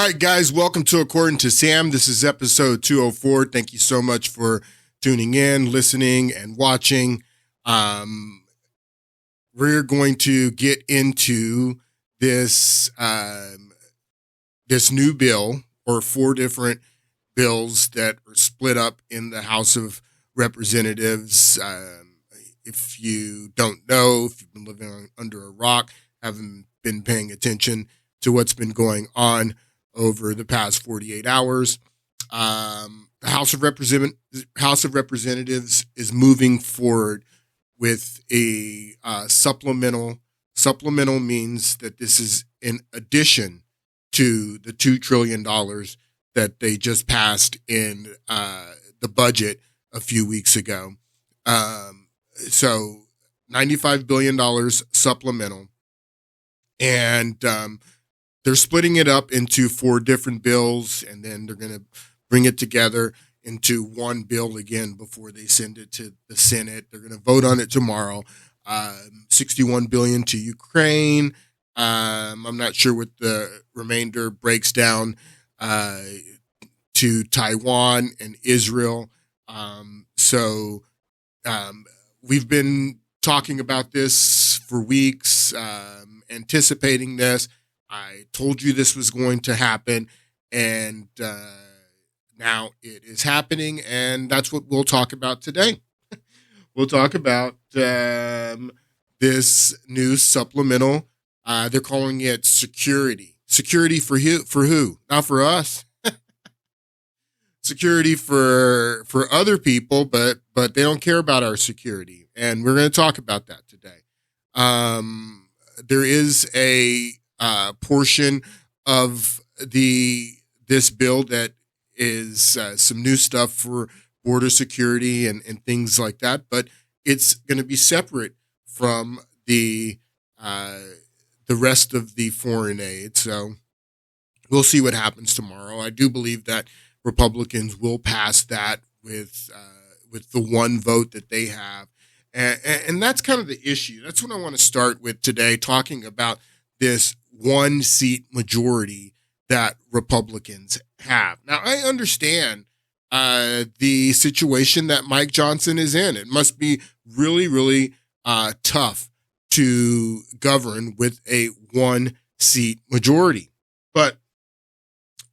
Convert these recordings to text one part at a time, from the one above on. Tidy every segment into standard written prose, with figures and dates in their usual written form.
right, guys, welcome to According to Sam. This is episode 204. Thank you so much for tuning in, listening, and watching. We're going to get into this this new bill, or four different bills that are split up in the House of Representatives. If you don't know, if you've been living under a rock, haven't been paying attention to what's been going on over the past 48 hours, the House of Representatives is moving forward with a supplemental. Supplemental means that this is in addition to the $2 trillion that they just passed in the budget a few weeks ago. So $95 billion supplemental. And they're splitting it up into four different bills, and then they're going to bring it together into one bill again before they send it to the Senate. They're going to vote on it tomorrow. $61 billion to Ukraine. I'm not sure what the remainder breaks down to Taiwan and Israel. We've been talking about this for weeks, anticipating this. I told you this was going to happen, and now it is happening, and that's what we'll talk about today. We'll talk about this new supplemental. They're calling it security. Security for who? Not for us. Security for other people, but they don't care about our security, and we're going to talk about that today. There is a portion of this bill that is some new stuff for border security and things like that, but it's going to be separate from the rest of the foreign aid. So we'll see what happens tomorrow. I do believe that Republicans will pass that with the one vote that they have. And that's kind of the issue. That's what I want to start with today, talking about this one seat majority that Republicans have. Now, I understand the situation that Mike Johnson is in. It must be really, really tough to govern with a one seat majority. But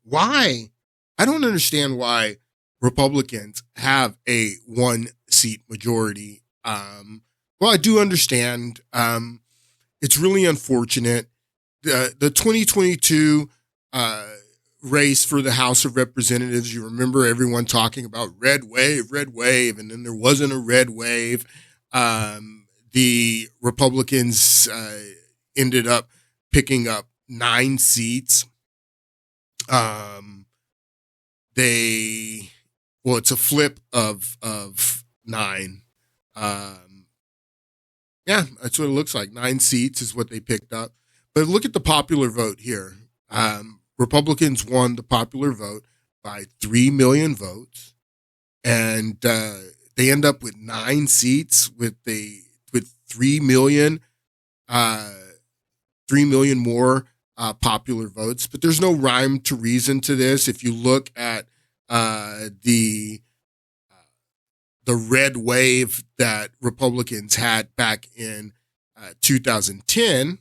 why? I don't understand why Republicans have a one seat majority. Well, I do understand. It's really unfortunate. The 2022 race for the House of Representatives, you remember everyone talking about red wave, and then there wasn't a red wave. The Republicans ended up picking up 9 seats. It's a flip of 9. Yeah, that's what it looks like. 9 seats is what they picked up. But look at the popular vote here. Republicans won the popular vote by 3 million votes, and they end up with 9 seats with 3 million more popular votes. But there's no rhyme to reason to this. If you look at the red wave that Republicans had back in 2010,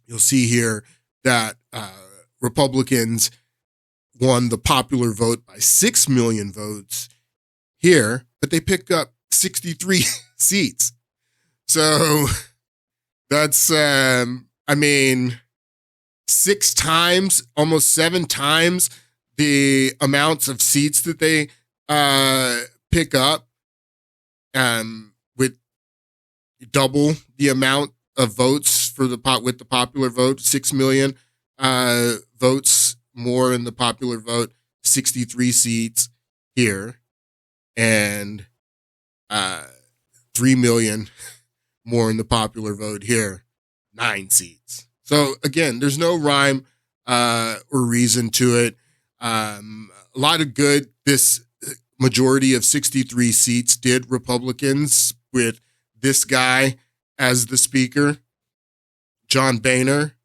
you'll see here that Republicans won the popular vote by 6 million votes here, but they picked up 63 seats. So that's, 6 times, almost 7 times the amounts of seats that they pick up, with double the amount of votes with the popular vote. 6 million votes more in the popular vote, 63 seats here, and 3 million more in the popular vote here, 9 seats. So again, there's no rhyme or reason to it. A lot of good. This majority of 63 seats did Republicans, with this guy as the speaker, John Boehner.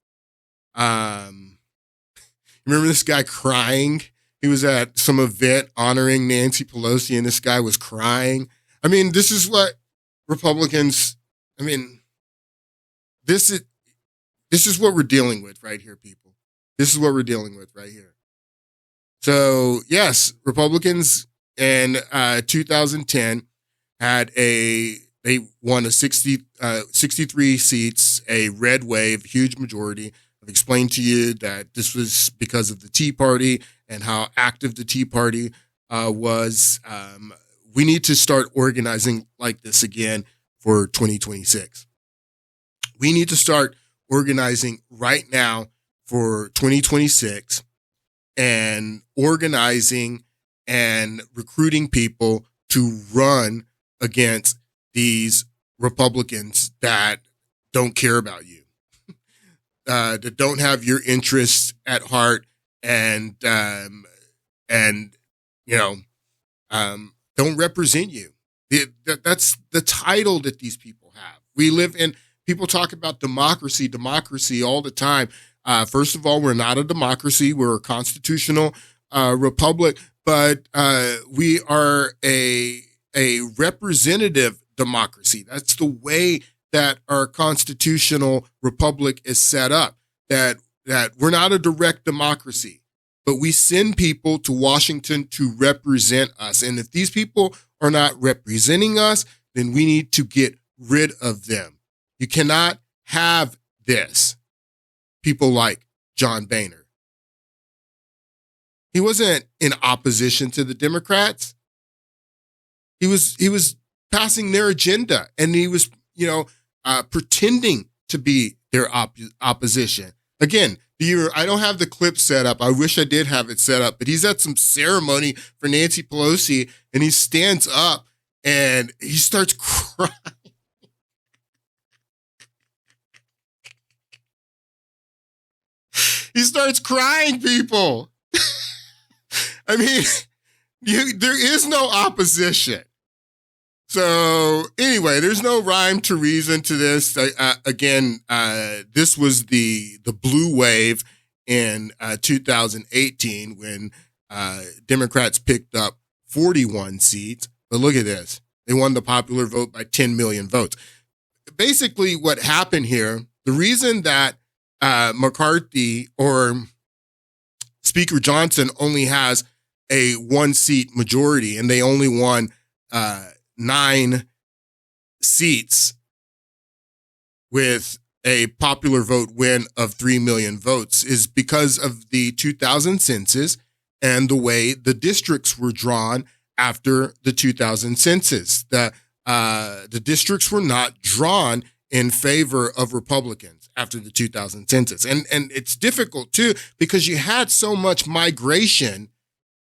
Remember this guy crying? He was at some event honoring Nancy Pelosi, and this guy was crying. I mean, this is what Republicans, I mean, this is what we're dealing with right here, people. This is what we're dealing with right here. So, yes, Republicans in 2010 they won 63 seats, a red wave, huge majority. I've explained to you that this was because of the Tea Party and how active the Tea Party was. We need to start organizing like this again for 2026. We need to start organizing right now for 2026 and organizing and recruiting people to run against these Republicans that don't care about you, that don't have your interests at heart, and don't represent you. That's the title that these people have. We live in. People talk about democracy all the time. First of all, we're not a democracy. We're a constitutional republic, but we are a representative democracy. That's the way that our constitutional republic is set up, that we're not a direct democracy, but we send people to Washington to represent us. And if these people are not representing us, then we need to get rid of them. You cannot have this. People like John Boehner. He wasn't in opposition to the Democrats. He was passing their agenda, and he was, pretending to be their opposition. Again, I don't have the clip set up. I wish I did have it set up, but he's at some ceremony for Nancy Pelosi, and he stands up and he starts crying. He starts crying, people. I mean, there is no opposition. So anyway, there's no rhyme to reason to this. This was the blue wave in 2018 when Democrats picked up 41 seats. But look at this. They won the popular vote by 10 million votes. Basically, what happened here, the reason that McCarthy or Speaker Johnson only has a 1-seat majority and they only won 9 seats with a popular vote win of 3 million votes is because of the 2000 census and the way the districts were drawn after the 2000 census. The districts were not drawn in favor of Republicans after the 2000 census. And it's difficult too, because you had so much migration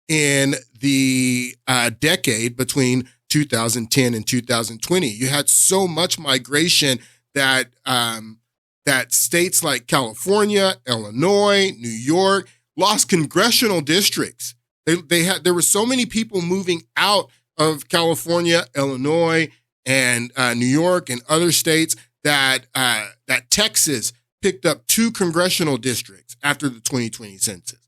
in the decade between 2010 and 2020. You had so much migration that that states like California, Illinois, New York lost congressional districts. There were so many people moving out of California, Illinois, and New York and other states that Texas picked up 2 congressional districts after the 2020 census.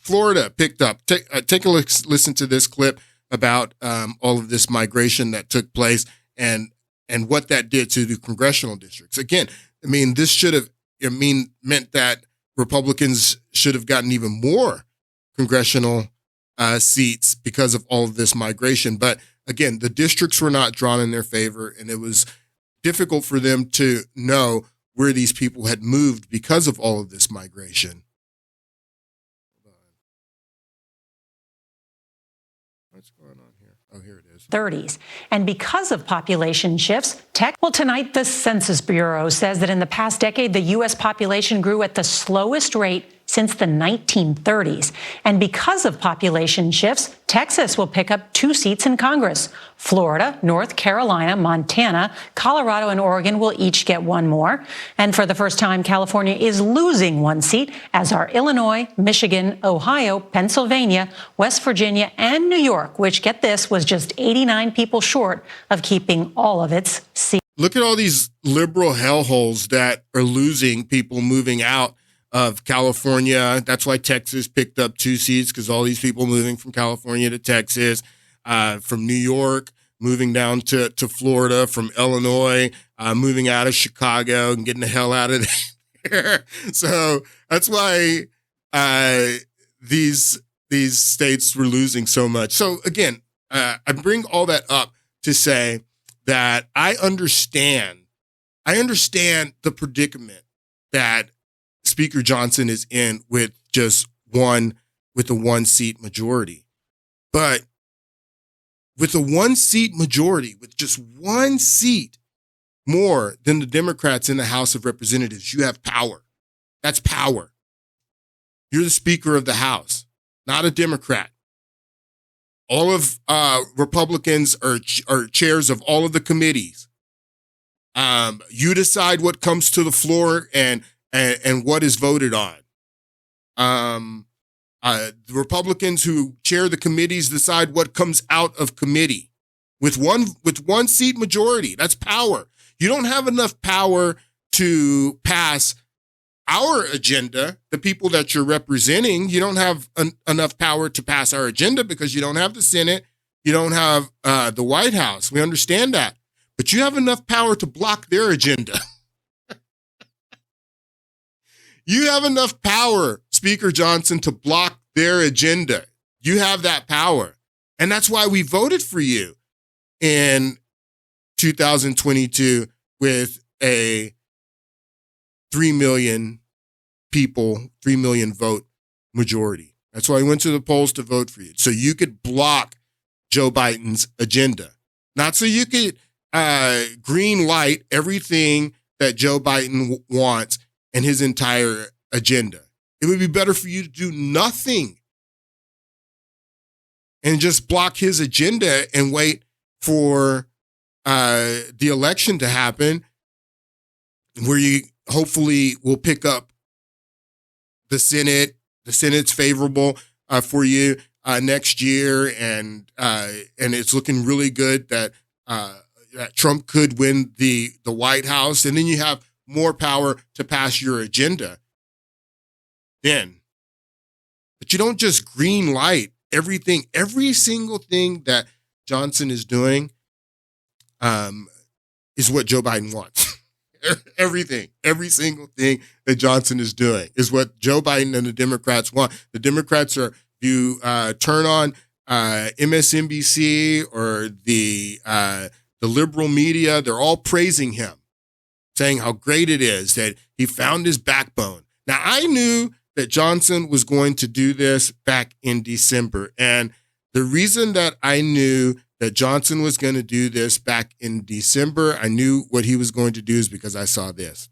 Florida picked up. Take a listen to this clip about all of this migration that took place and what that did to the congressional districts. Again, I mean, this meant that Republicans should have gotten even more congressional seats because of all of this migration. But again, the districts were not drawn in their favor, and it was difficult for them to know where these people had moved because of all of this migration. What's going on here? Oh, here it is. 30s. And because of population shifts, tonight the Census Bureau says that in the past decade, the U.S. population grew at the slowest rate since the 1930s. And because of population shifts, Texas will pick up 2 seats in Congress. Florida, North Carolina, Montana, Colorado, and Oregon will each get 1 more. And for the first time, California is losing 1 seat, as are Illinois, Michigan, Ohio, Pennsylvania, West Virginia, and New York, which, get this, was just 89 people short of keeping all of its seats. Look at all these liberal hellholes that are losing people moving out of California. That's why Texas picked up 2 seats, because all these people moving from California to Texas, from New York, moving down to Florida, from Illinois, moving out of Chicago and getting the hell out of there. So that's why these states were losing so much. So again, I bring all that up to say that I understand the predicament that Speaker Johnson is in with a 1-seat majority. But with a 1-seat majority, with just 1 seat more than the Democrats in the House of Representatives, you have power. That's power. You're the Speaker of the House, not a Democrat. All of Republicans are chairs of all of the committees. You decide what comes to the floor and what is voted on. The Republicans who chair the committees decide what comes out of committee with one seat majority. That's power. You don't have enough power to pass our agenda, the people that you're representing. You don't have enough power to pass our agenda because you don't have the Senate. You don't have the White House. We understand that. But you have enough power to block their agenda. You have enough power, Speaker Johnson, to block their agenda. You have that power. And that's why we voted for you in 2022 with a 3 million people, 3 million vote majority. That's why I went to the polls to vote for you. So you could block Joe Biden's agenda. Not so you could green light everything that Joe Biden wants and his entire agenda. It would be better for you to do nothing and just block his agenda and wait for the election to happen, where you hopefully will pick up the Senate. The Senate's favorable for you next year, and it's looking really good that Trump could win the White House, and then you have more power to pass your agenda. Then, but you don't just green light everything, every single thing that Johnson is doing is what Joe Biden wants. Everything, every single thing that Johnson is doing is what Joe Biden and the Democrats want. The Democrats are, you turn on MSNBC or the liberal media, they're all praising him, saying how great it is that he found his backbone. Now, I knew that Johnson was going to do this back in December. And the reason that I knew that Johnson was going to do this back in December, I knew what he was going to do, is because I saw this.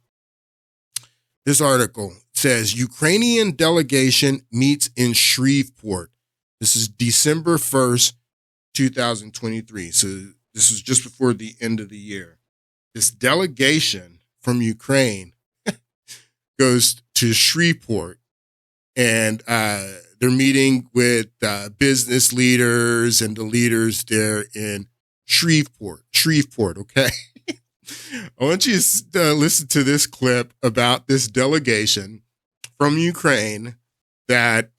This article says, Ukrainian delegation meets in Shreveport. This is December 1st, 2023. So this was just before the end of the year. This delegation from Ukraine goes to Shreveport, and they're meeting with business leaders and the leaders there in Shreveport. Shreveport, okay? I want you to listen to this clip about this delegation from Ukraine that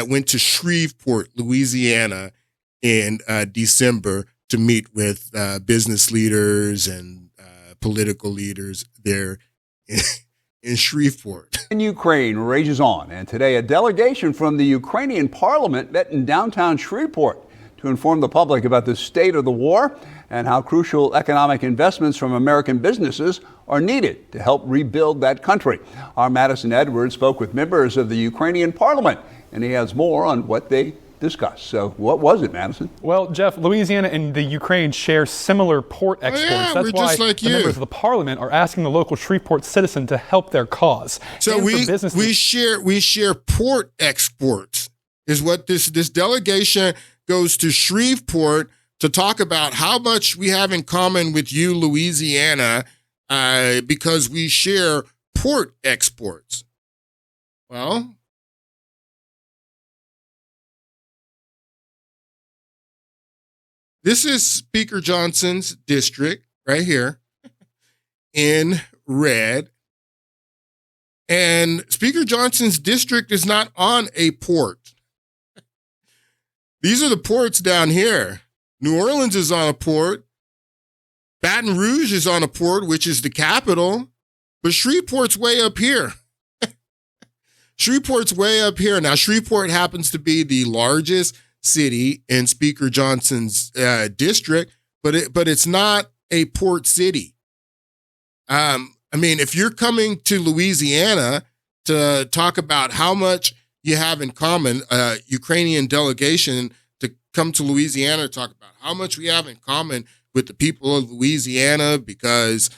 went to Shreveport, Louisiana, in December to meet with business leaders and political leaders there in Shreveport. In Ukraine rages on, and today a delegation from the Ukrainian parliament met in downtown Shreveport to inform the public about the state of the war and how crucial economic investments from American businesses are needed to help rebuild that country. Our Madison Edwards spoke with members of the Ukrainian parliament, and he has more on what they discussed. So what was it, Madison? Well, Jeff, Louisiana and the Ukraine share similar port exports. That's why just like the members of the parliament are asking the local Shreveport citizen to help their cause. So we share port exports is what this delegation goes to Shreveport to talk about how much we have in common with you, Louisiana, because we share port exports. Well, this is Speaker Johnson's district right here in red. And Speaker Johnson's district is not on a port. These are the ports down here. New Orleans is on a port. Baton Rouge is on a port, which is the capital. But Shreveport's way up here. Shreveport's way up here. Now, Shreveport happens to be the largest city in Speaker Johnson's district, but it's not a port city. I mean, if you're coming to Louisiana to talk about how much you have in common, Ukrainian delegation to come to Louisiana to talk about how much we have in common with the people of Louisiana because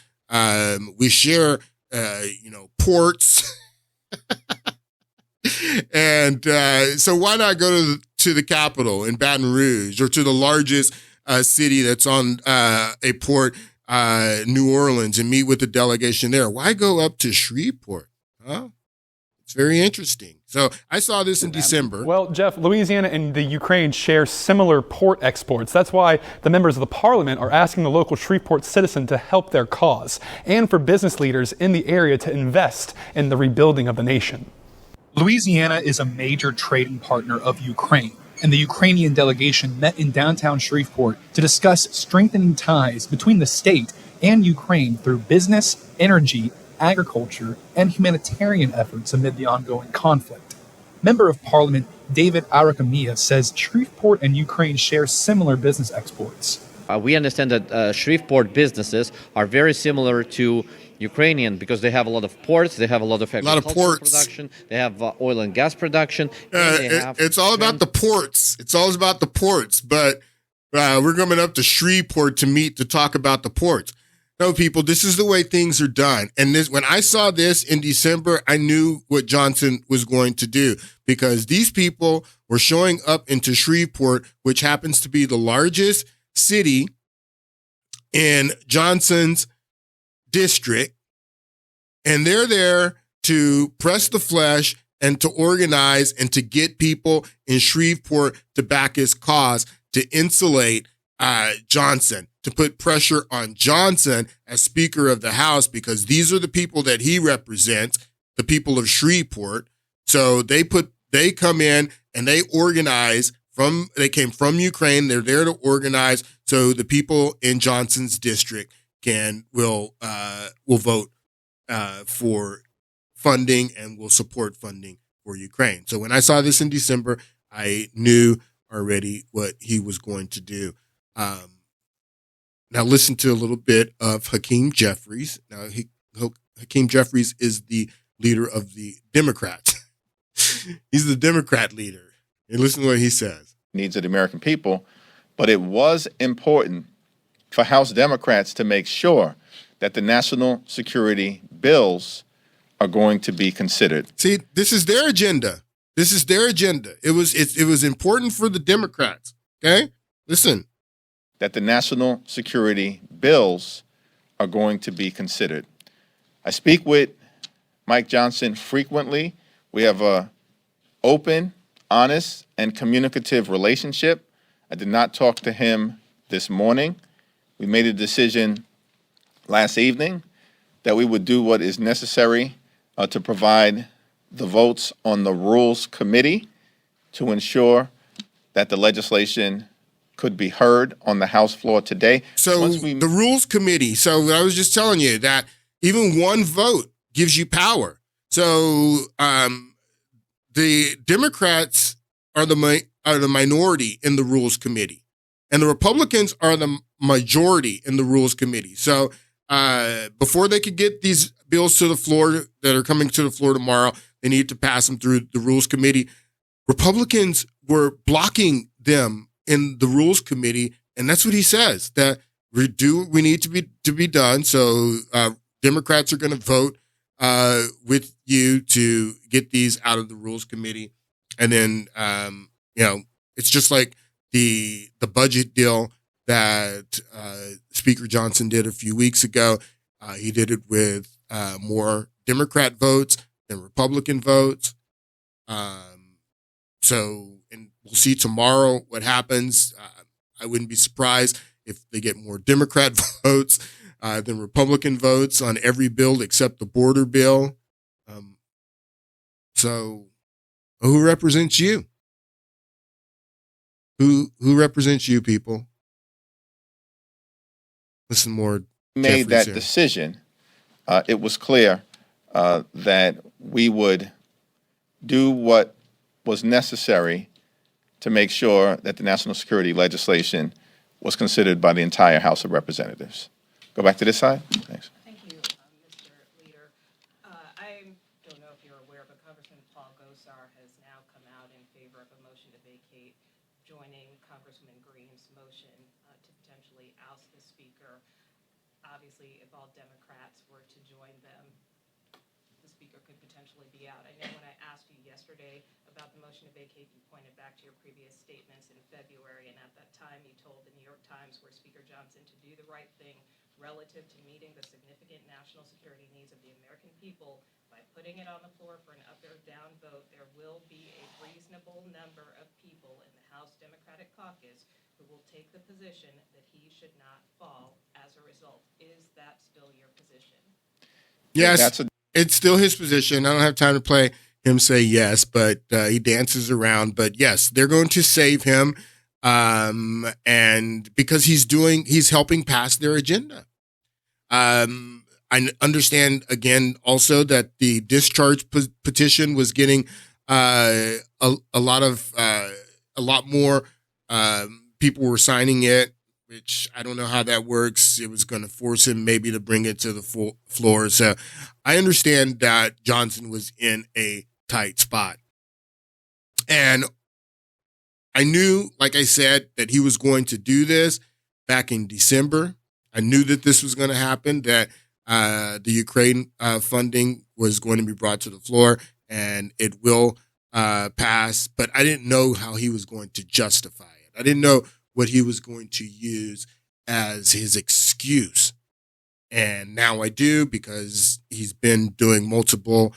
we share, ports. And so why not go to the capital in Baton Rouge or to the largest city that's on a port, New Orleans, and meet with the delegation there? Why go up to Shreveport? Huh? It's very interesting. So I saw this in December. Well, Jeff, Louisiana and the Ukraine share similar port exports. That's why the members of the parliament are asking the local Shreveport citizen to help their cause and for business leaders in the area to invest in the rebuilding of the nation. Louisiana is a major trading partner of Ukraine, and the Ukrainian delegation met in downtown Shreveport to discuss strengthening ties between the state and Ukraine through business, energy, agriculture, and humanitarian efforts amid the ongoing conflict. Member of Parliament David Arakamiya says Shreveport and Ukraine share similar business exports. We understand that Shreveport businesses are very similar to Ukrainian because they have a lot of ports, they have a lot of agricultural production, they have oil and gas production. It's all about the ports. It's all about the ports, but we're coming up to Shreveport to meet to talk about the ports. No, people, this is the way things are done. And when I saw this in December, I knew what Johnson was going to do because these people were showing up into Shreveport, which happens to be the largest city in Johnson's district, and they're there to press the flesh and to organize and to get people in Shreveport to back his cause, to insulate Johnson, to put pressure on Johnson as Speaker of the House, because these are the people that he represents, the people of Shreveport. So they come in and they organize they came from Ukraine. They're there to organize so the people in Johnson's district will vote for funding and will support funding for Ukraine. So when I saw this in December, I knew already what he was going to do. Now listen to a little bit of Hakeem Jeffries. Now Hakeem Jeffries is the leader of the Democrats. He's the Democrat leader. And listen to what he says. Needs of the American people, but it was important for House Democrats to make sure that the national security bills are going to be considered. See, this is their agenda. This is their agenda. It was important for the Democrats. Okay? Listen. That the national security bills are going to be considered. I speak with Mike Johnson frequently. We have a open, honest, and communicative relationship. I did not talk to him this morning. We made a decision last evening that we would do what is necessary to provide the votes on the Rules Committee to ensure that the legislation could be heard on the House floor today. So the Rules Committee, so I was just telling you that even one vote gives you power. So the Democrats are the minority in the Rules Committee, and the Republicans are the majority in the Rules Committee. So before they could get these bills to the floor that are coming to the floor tomorrow, they need to pass them through the Rules Committee. Republicans were blocking them in the Rules Committee, and that's what he says, that we need to be done. So Democrats are going to vote with you to get these out of the Rules Committee. And then, it's just like the budget deal that Speaker Johnson did a few weeks ago. He did it with more Democrat votes than Republican votes. And we'll see tomorrow what happens. I wouldn't be surprised if they get more Democrat votes than Republican votes on every bill except the border bill. So who represents you? Who represents you, people? Listen more. Made that decision, it was clear that we would do what was necessary to make sure that the national security legislation was considered by the entire House of Representatives. Go back to this side. Thanks. Thank you, Mr. Leader. I don't know if you're aware, but Congressman Paul Gosar has now come out in favor of a motion to vacate, joining Congressman Green's motion to potentially oust the Speaker. Obviously, if all Democrats were to join them, the Speaker could potentially be out. I know when I asked you yesterday about the motion to vacate, you pointed back to your previous statements in February, and at that time you told the New York Times, were Speaker Johnson to do the right thing relative to meeting the significant national security needs of the American people by putting it on the floor for an up or down vote, there will be a reasonable number of people in the House Democratic Caucus who will take the position that he should not fall as a result. Is that still your position? Yes, it's still his position. I don't have time to play him say yes, but he dances around. But yes, they're going to save him, and because he's helping pass their agenda. I understand again also that the discharge petition was getting a lot more people were signing it, which I don't know how that works. It was going to force him maybe to bring it to the floor. So I understand that Johnson was in a tight spot. And I knew, like I said, that he was going to do this back in December. I knew that this was going to happen, that the Ukraine funding was going to be brought to the floor and it will pass. But I didn't know how he was going to justify it. I didn't know what he was going to use as his excuse. And now I do, because he's been doing multiple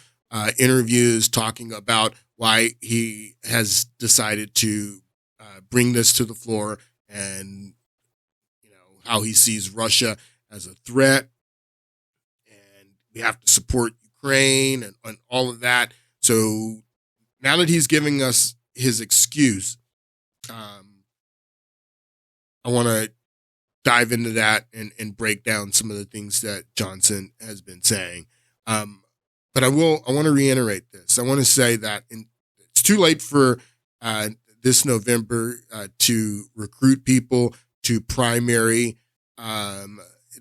interviews talking about why he has decided to bring this to the floor, and how he sees Russia as a threat, and we have to support Ukraine and all of that. So now that he's giving us his excuse, I want to dive into that and break down some of the things that Johnson has been saying. But I want to reiterate this. I want to say that it's too late for this November to recruit people to primary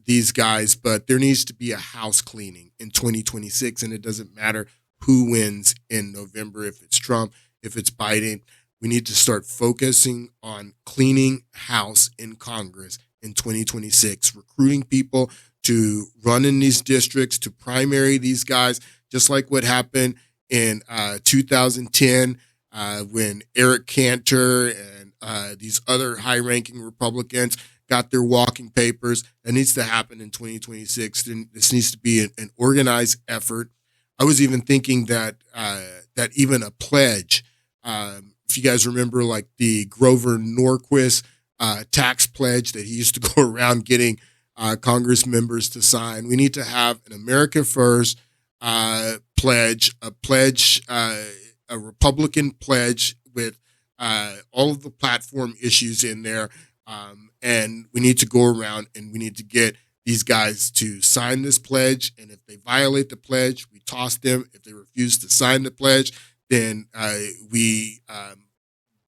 these guys, but there needs to be a house cleaning in 2026, and it doesn't matter who wins in November, if it's Trump, if it's Biden. We need to start focusing on cleaning house in Congress in 2026, recruiting people to run in these districts, to primary these guys, just like what happened in 2010 when Eric Cantor and these other high-ranking Republicans got their walking papers. That needs to happen in 2026. Then this needs to be an organized effort. I was even thinking that that even a pledge, if you guys remember, like the Grover Norquist tax pledge that he used to go around getting Congress members to sign. We need to have an America First pledge, a Republican pledge with all of the platform issues in there. And we need to go around and we need to get these guys to sign this pledge. And if they violate the pledge, we toss them. If they refuse to sign the pledge, then we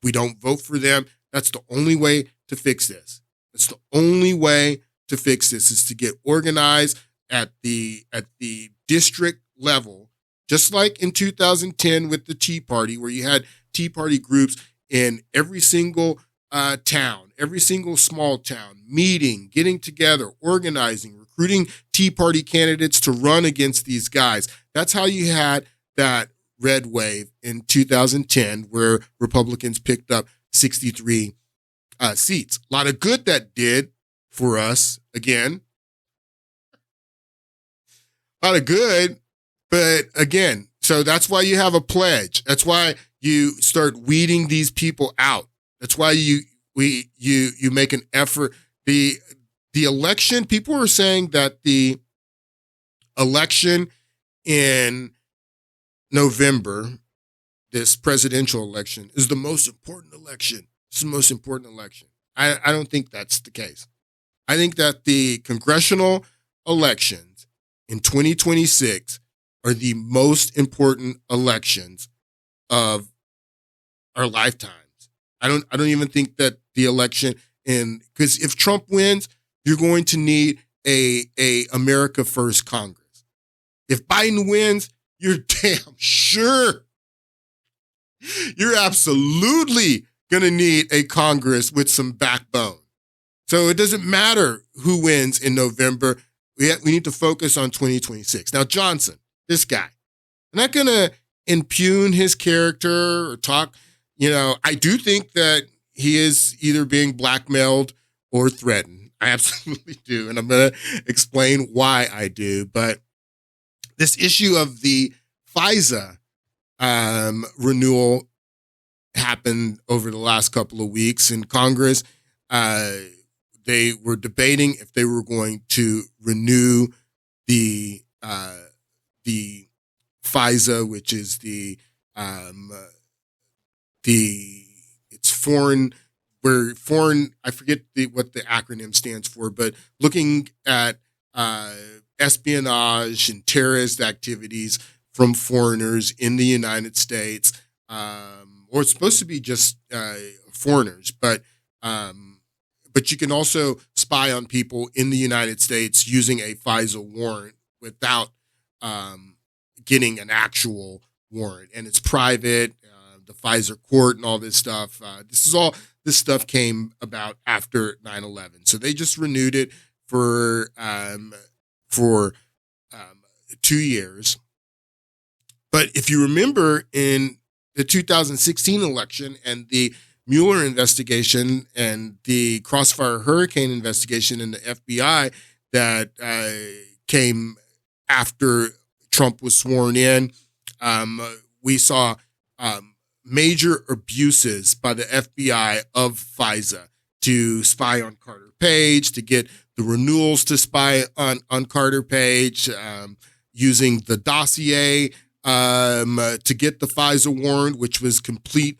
don't vote for them. That's the only way to fix this. That's the only way to fix this, is to get organized at the district level, just like in 2010 with the Tea Party, where you had Tea Party groups in every single town, every single small town, meeting, getting together, organizing, recruiting Tea Party candidates to run against these guys. That's how you had that red wave in 2010, where Republicans picked up 63 seats. A lot of good that did for us. Again, a lot of good, but again, so that's why you have a pledge. That's why you start weeding these people out. That's why you make an effort. The election, people are saying that the election in November this presidential election is the most important election. It's the most important election. I don't think that's the case. I think that the congressional elections in 2026 are the most important elections of our lifetimes. I don't even think that the election because if Trump wins, you're going to need a America First Congress. If Biden wins, you're damn sure you're absolutely going to need a Congress with some backbone. So it doesn't matter who wins in November. We need to focus on 2026. Now, Johnson, this guy, I'm not going to impugn his character or talk. I do think that he is either being blackmailed or threatened. I absolutely do. And I'm going to explain why I do. But this issue of the FISA renewal happened over the last couple of weeks in Congress. They were debating if they were going to renew the FISA, which is it's foreign. I forget what the acronym stands for, but looking at espionage and terrorist activities from foreigners in the United States, or it's supposed to be just foreigners, but you can also spy on people in the United States using a FISA warrant without getting an actual warrant, and it's private. The FISA court and all this stuff. This stuff came about after 9/11, so they just renewed it for 2 years. But if you remember in the 2016 election and the Mueller investigation and the Crossfire Hurricane investigation in the FBI that came after Trump was sworn in, we saw major abuses by the FBI of FISA to spy on Carter Page, to get the renewals to spy on Carter Page, using the dossier to get the FISA warrant, which was complete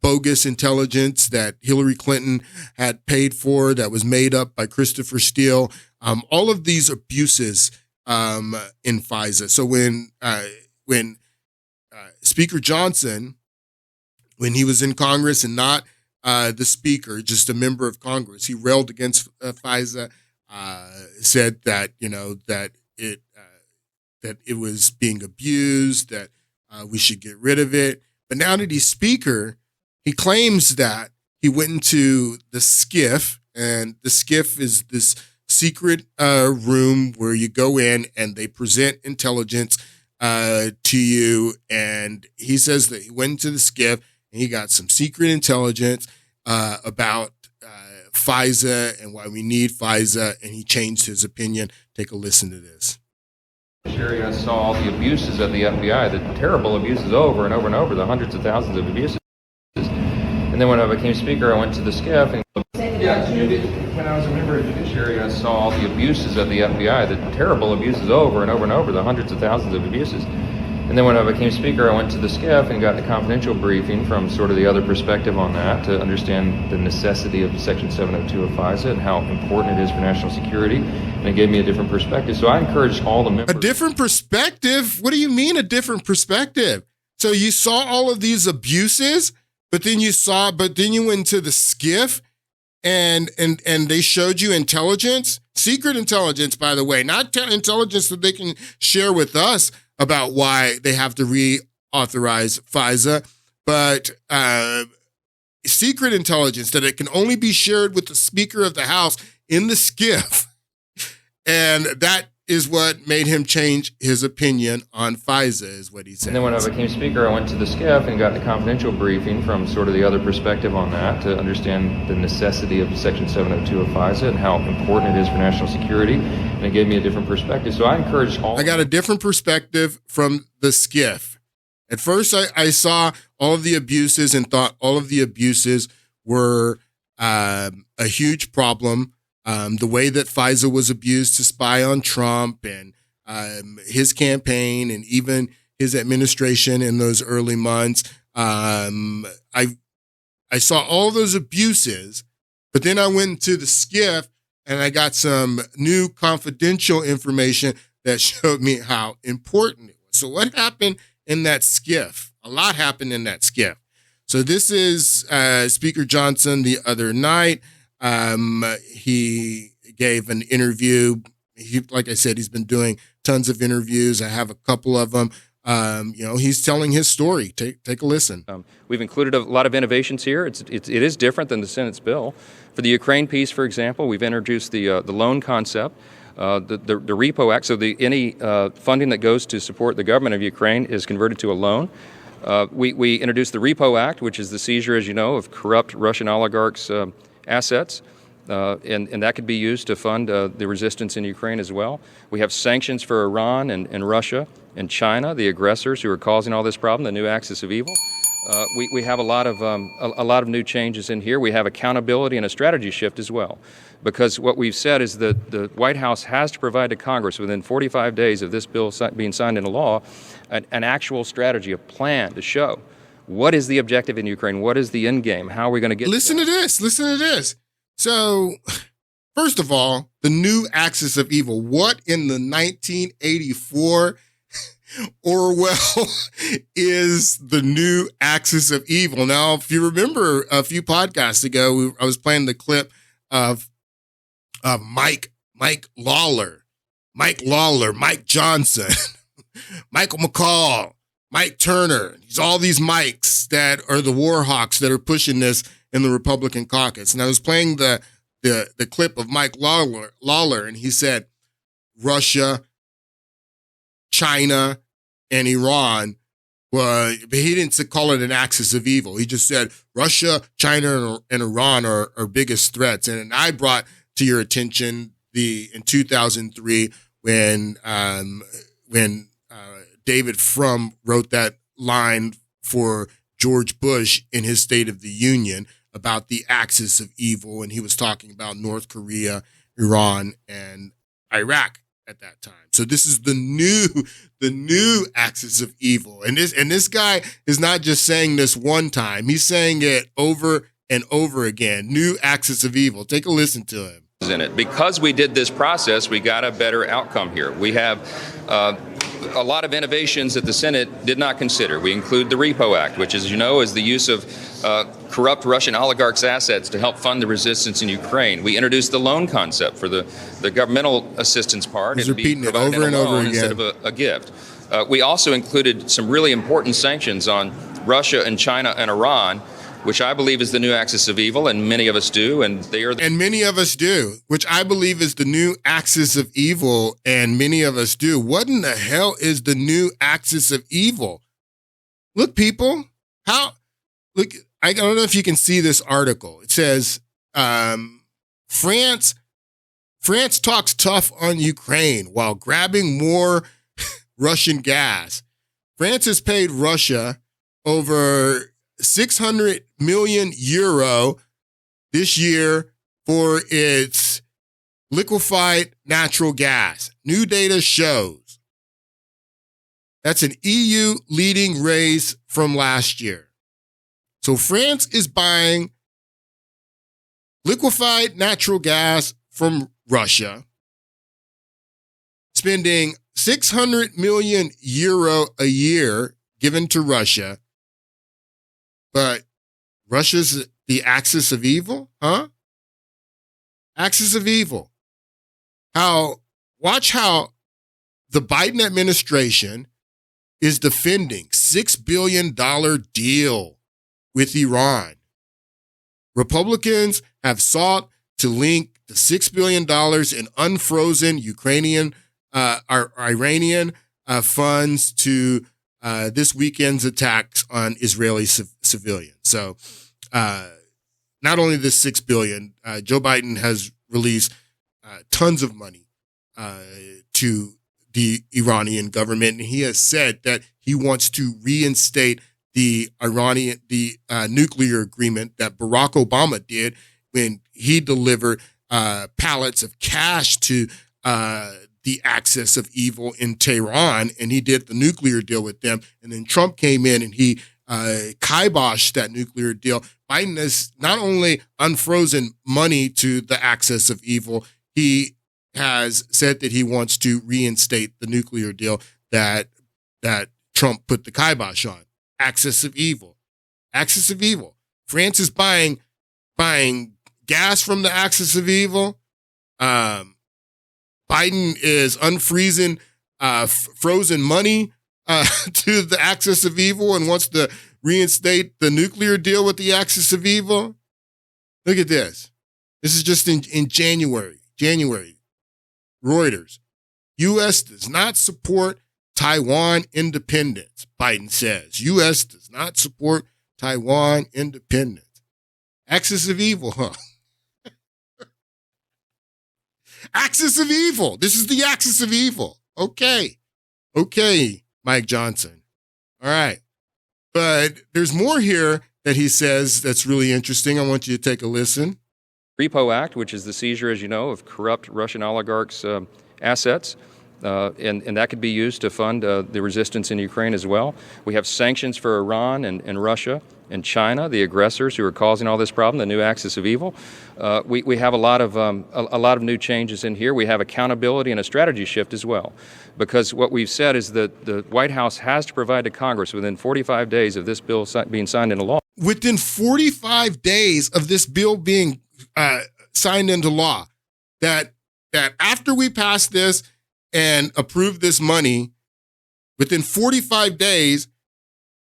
bogus intelligence that Hillary Clinton had paid for, that was made up by Christopher Steele. All of these abuses in FISA. So when Speaker Johnson, when he was in Congress and not the speaker, just a member of Congress, he railed against FISA, said that that it was being abused, that we should get rid of it. But now that he's speaker, he claims that he went into the SCIF, and the SCIF is this secret room where you go in and they present intelligence to you. And he says that he went into the SCIF and he got some secret intelligence about FISA and why we need FISA, and he changed his opinion. Take a listen to this. I saw all the abuses of the FBI, the terrible abuses over and over and over, the hundreds of thousands of abuses. And then when I became speaker, I went to the SCIF and when I was a member of the judiciary, I saw all the abuses of the FBI, the terrible abuses over and over and over, the hundreds of thousands of abuses. And then when I became speaker, I went to the SCIF and got a confidential briefing from sort of the other perspective on that to understand the necessity of Section 702 of FISA and how important it is for national security. And it gave me a different perspective. So I encourage all the members. A different perspective? What do you mean a different perspective? So you saw all of these abuses, but then you went to the SCIF and they showed you intelligence, secret intelligence, by the way, not intelligence that they can share with us about why they have to reauthorize FISA, but secret intelligence that it can only be shared with the Speaker of the House in the SCIF. And that is what made him change his opinion on FISA, is what he said. And then when I became speaker, I went to the SCIF and got a confidential briefing from sort of the other perspective on that to understand the necessity of Section 702 of FISA and how important it is for national security. And it gave me a different perspective. So I encourage all. I got a different perspective from the SCIF. At first, I saw all of the abuses and thought all of the abuses were a huge problem. The way that FISA was abused to spy on Trump and his campaign and even his administration in those early months, I saw all those abuses, but then I went to the SCIF and I got some new confidential information that showed me how important it was. So what happened in that SCIF? A lot happened in that SCIF. So this is Speaker Johnson the other night. He gave an interview. Like I said, he's been doing tons of interviews. I have a couple of them. He's telling his story. Take a listen. We've included a lot of innovations here. It is different than the Senate's bill. For the Ukraine piece, for example, we've introduced the loan concept, the Repo Act. So any funding that goes to support the government of Ukraine is converted to a loan. We introduced the Repo Act, which is the seizure, as you know, of corrupt Russian oligarchs' assets. And that could be used to fund the resistance in Ukraine as well. We have sanctions for Iran and Russia and China, the aggressors who are causing all this problem, the new axis of evil. We have a lot of new changes in here. We have accountability and a strategy shift as well, because what we've said is that the White House has to provide to Congress within 45 days of this bill being signed into law an actual strategy, a plan to show what is the objective in Ukraine, what is the end game, how are we going to get. Listen to this. So, first of all, the new axis of evil. What in the 1984 Orwell is the new axis of evil? Now, if you remember a few podcasts ago, I was playing the clip of Mike Lawler, Mike Johnson, Michael McCall, Mike Turner. There's all these Mikes that are the war hawks that are pushing this in the Republican caucus. And I was playing the clip of Mike Lawler, and he said Russia, China, and Iran. But he didn't call it an axis of evil. He just said Russia, China, and Iran are biggest threats. And I brought to your attention in 2003 when David Frum wrote that line for George Bush in his State of the Union about the axis of evil, and he was talking about North Korea, Iran, and Iraq at that time. So this is the new axis of evil, and this guy is not just saying this one time; he's saying it over and over again. New axis of evil. Take a listen to him. In it. Because we did this process, we got a better outcome here. We have a lot of innovations that the Senate did not consider. We include the Repo Act, which, as you know, is the use of corrupt Russian oligarchs' assets to help fund the resistance in Ukraine. We introduced the loan concept for the governmental assistance part. He's repeating it over and over again. Instead of a gift. We also included some really important sanctions on Russia and China and Iran, which I believe is the new axis of evil, and many of us do, and many of us do, which I believe is the new axis of evil, and many of us do. What in the hell is the new axis of evil? Look, people, I don't know if you can see this article. It says, France talks tough on Ukraine while grabbing more Russian gas. France has paid Russia over 600 million euro this year for its liquefied natural gas. New data shows. That's an EU leading raise from last year. So France is buying liquefied natural gas from Russia, spending 600 million euro a year given to Russia. But Russia's the axis of evil, huh? Axis of evil. Watch how the Biden administration is defending $6 billion deal with Iran. Republicans have sought to link the $6 billion in unfrozen Iranian funds to this weekend's attacks on Israeli civilians. So not only the $6 billion, Joe Biden has released tons of money to the Iranian government, and he has said that he wants to reinstate the nuclear agreement that Barack Obama did when he delivered pallets of cash to the axis of evil in Tehran, and he did the nuclear deal with them. And then Trump came in and he kibosh that nuclear deal. Biden has not only unfrozen money to the axis of evil, he has said that he wants to reinstate the nuclear deal that Trump put the kibosh on. Axis of evil. Axis of evil. France is buying gas from the axis of evil. Biden is unfreezing frozen money to the axis of evil and wants to reinstate the nuclear deal with the axis of evil. Look at this. This is just in January. Reuters. U.S. does not support Taiwan independence, Biden says. U.S. does not support Taiwan independence. Axis of evil, huh? Axis of evil. This is the axis of evil. Okay, Mike Johnson. All right. But there's more here that he says that's really interesting. I want you to take a listen. Repo Act, which is the seizure, as you know, of corrupt Russian oligarchs' assets. And that could be used to fund the resistance in Ukraine as well. We have sanctions for Iran and Russia and China, the aggressors who are causing all this problem, the new axis of evil. We have a lot of new changes in here. We have accountability and a strategy shift as well, because what we've said is that the White House has to provide to Congress within 45 days of this bill being signed into law. Within 45 days of this bill being signed into law, that after we pass this and approve this money, within 45 days,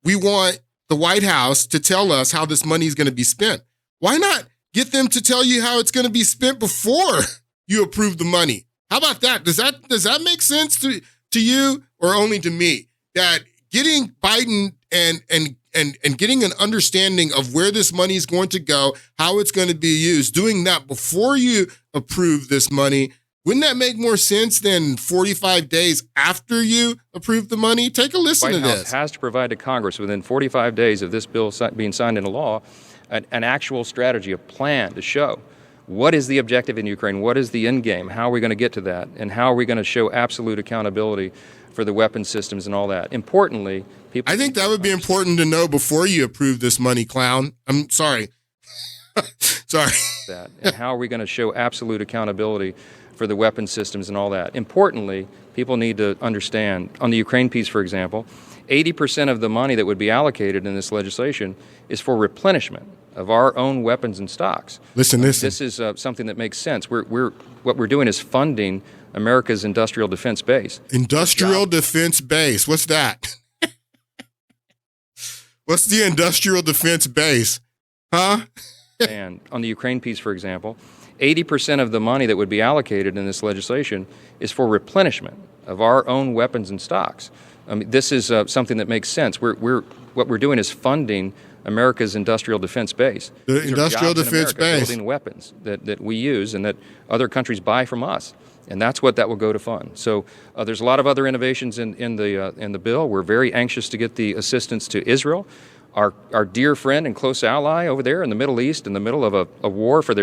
we want the White House to tell us how this money is going to be spent. Why not get them to tell you how it's going to be spent before you approve the money? How about that? Does that make sense to you or only to me? That getting Biden and getting an understanding of where this money is going to go, how it's going to be used, doing that before you approve this money, wouldn't that make more sense than 45 days after you approve the money? Take a listen to this. The White House has to provide to Congress within 45 days of this bill being signed into law an actual strategy, a plan to show what is the objective in Ukraine, what is the end game, how are we going to get to that, and how are we going to show absolute accountability for the weapon systems and all that. Importantly, people... I think that would be important to know before you approve this money, clown. I'm sorry. Sorry. And how are we going to show absolute accountability for the weapon systems and all that. Importantly, people need to understand, on the Ukraine piece, for example, 80% of the money that would be allocated in this legislation is for replenishment of our own weapons and stocks. Listen. This is something that makes sense. What we're doing is funding America's industrial defense base. Industrial defense base. What's that? What's the industrial defense base? Huh? And on the Ukraine piece, for example, 80% of the money that would be allocated in this legislation is for replenishment of our own weapons and stocks. I mean, this is something that makes sense. What we're doing is funding America's industrial defense base. The industrial defense base. Building weapons that we use and that other countries buy from us. And that's what that will go to fund. So there's a lot of other innovations in the bill. We're very anxious to get the assistance to Israel, our dear friend and close ally over there in the Middle East, in the middle of a war for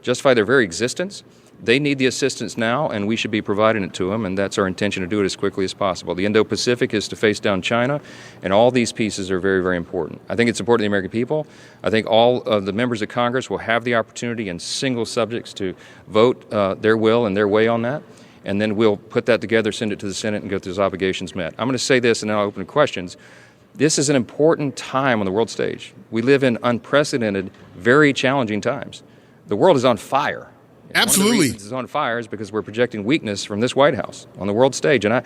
justify their very existence. They need the assistance now, and we should be providing it to them, and that's our intention to do it as quickly as possible. The Indo-Pacific is to face down China, and all these pieces are very, very important. I think it's important to the American people. I think all of the members of Congress will have the opportunity in single subjects to vote their will and their way on that, and then we'll put that together, send it to the Senate, and get those obligations met. I'm going to say this, and then I'll open to questions. This is an important time on the world stage. We live in unprecedented, very challenging times. The world is on fire. Absolutely. One of the reasons it's on fire is because we're projecting weakness from this White House on the world stage. And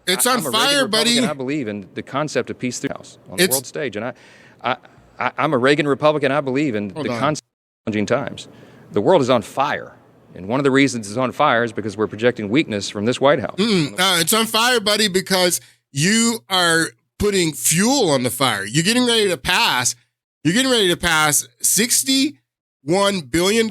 it's on fire, buddy. I believe in the concept of peace through the House on the world stage. And I'm a Reagan Republican. I believe in the concept of challenging times. The world is on fire. And one of the reasons it's on fire is because we're projecting weakness from this White House. It's on fire, buddy, because you are putting fuel on the fire. You're getting ready to pass $61 billion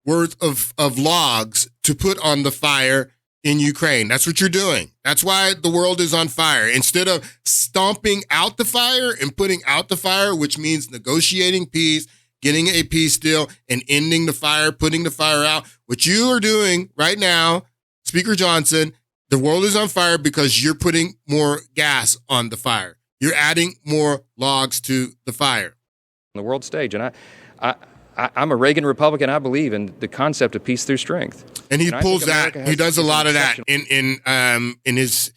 worth of logs to put on the fire in Ukraine. That's what you're doing. That's why the world is on fire. Instead of stomping out the fire and putting out the fire, which means negotiating peace, getting a peace deal, and ending the fire, putting the fire out, what you are doing right now, Speaker Johnson, the world is on fire because you're putting more gas on the fire. You're adding more logs to the fire. On the world stage. And I'm a Reagan Republican. I believe in the concept of peace through strength. And he pulls that. He does a lot of that in his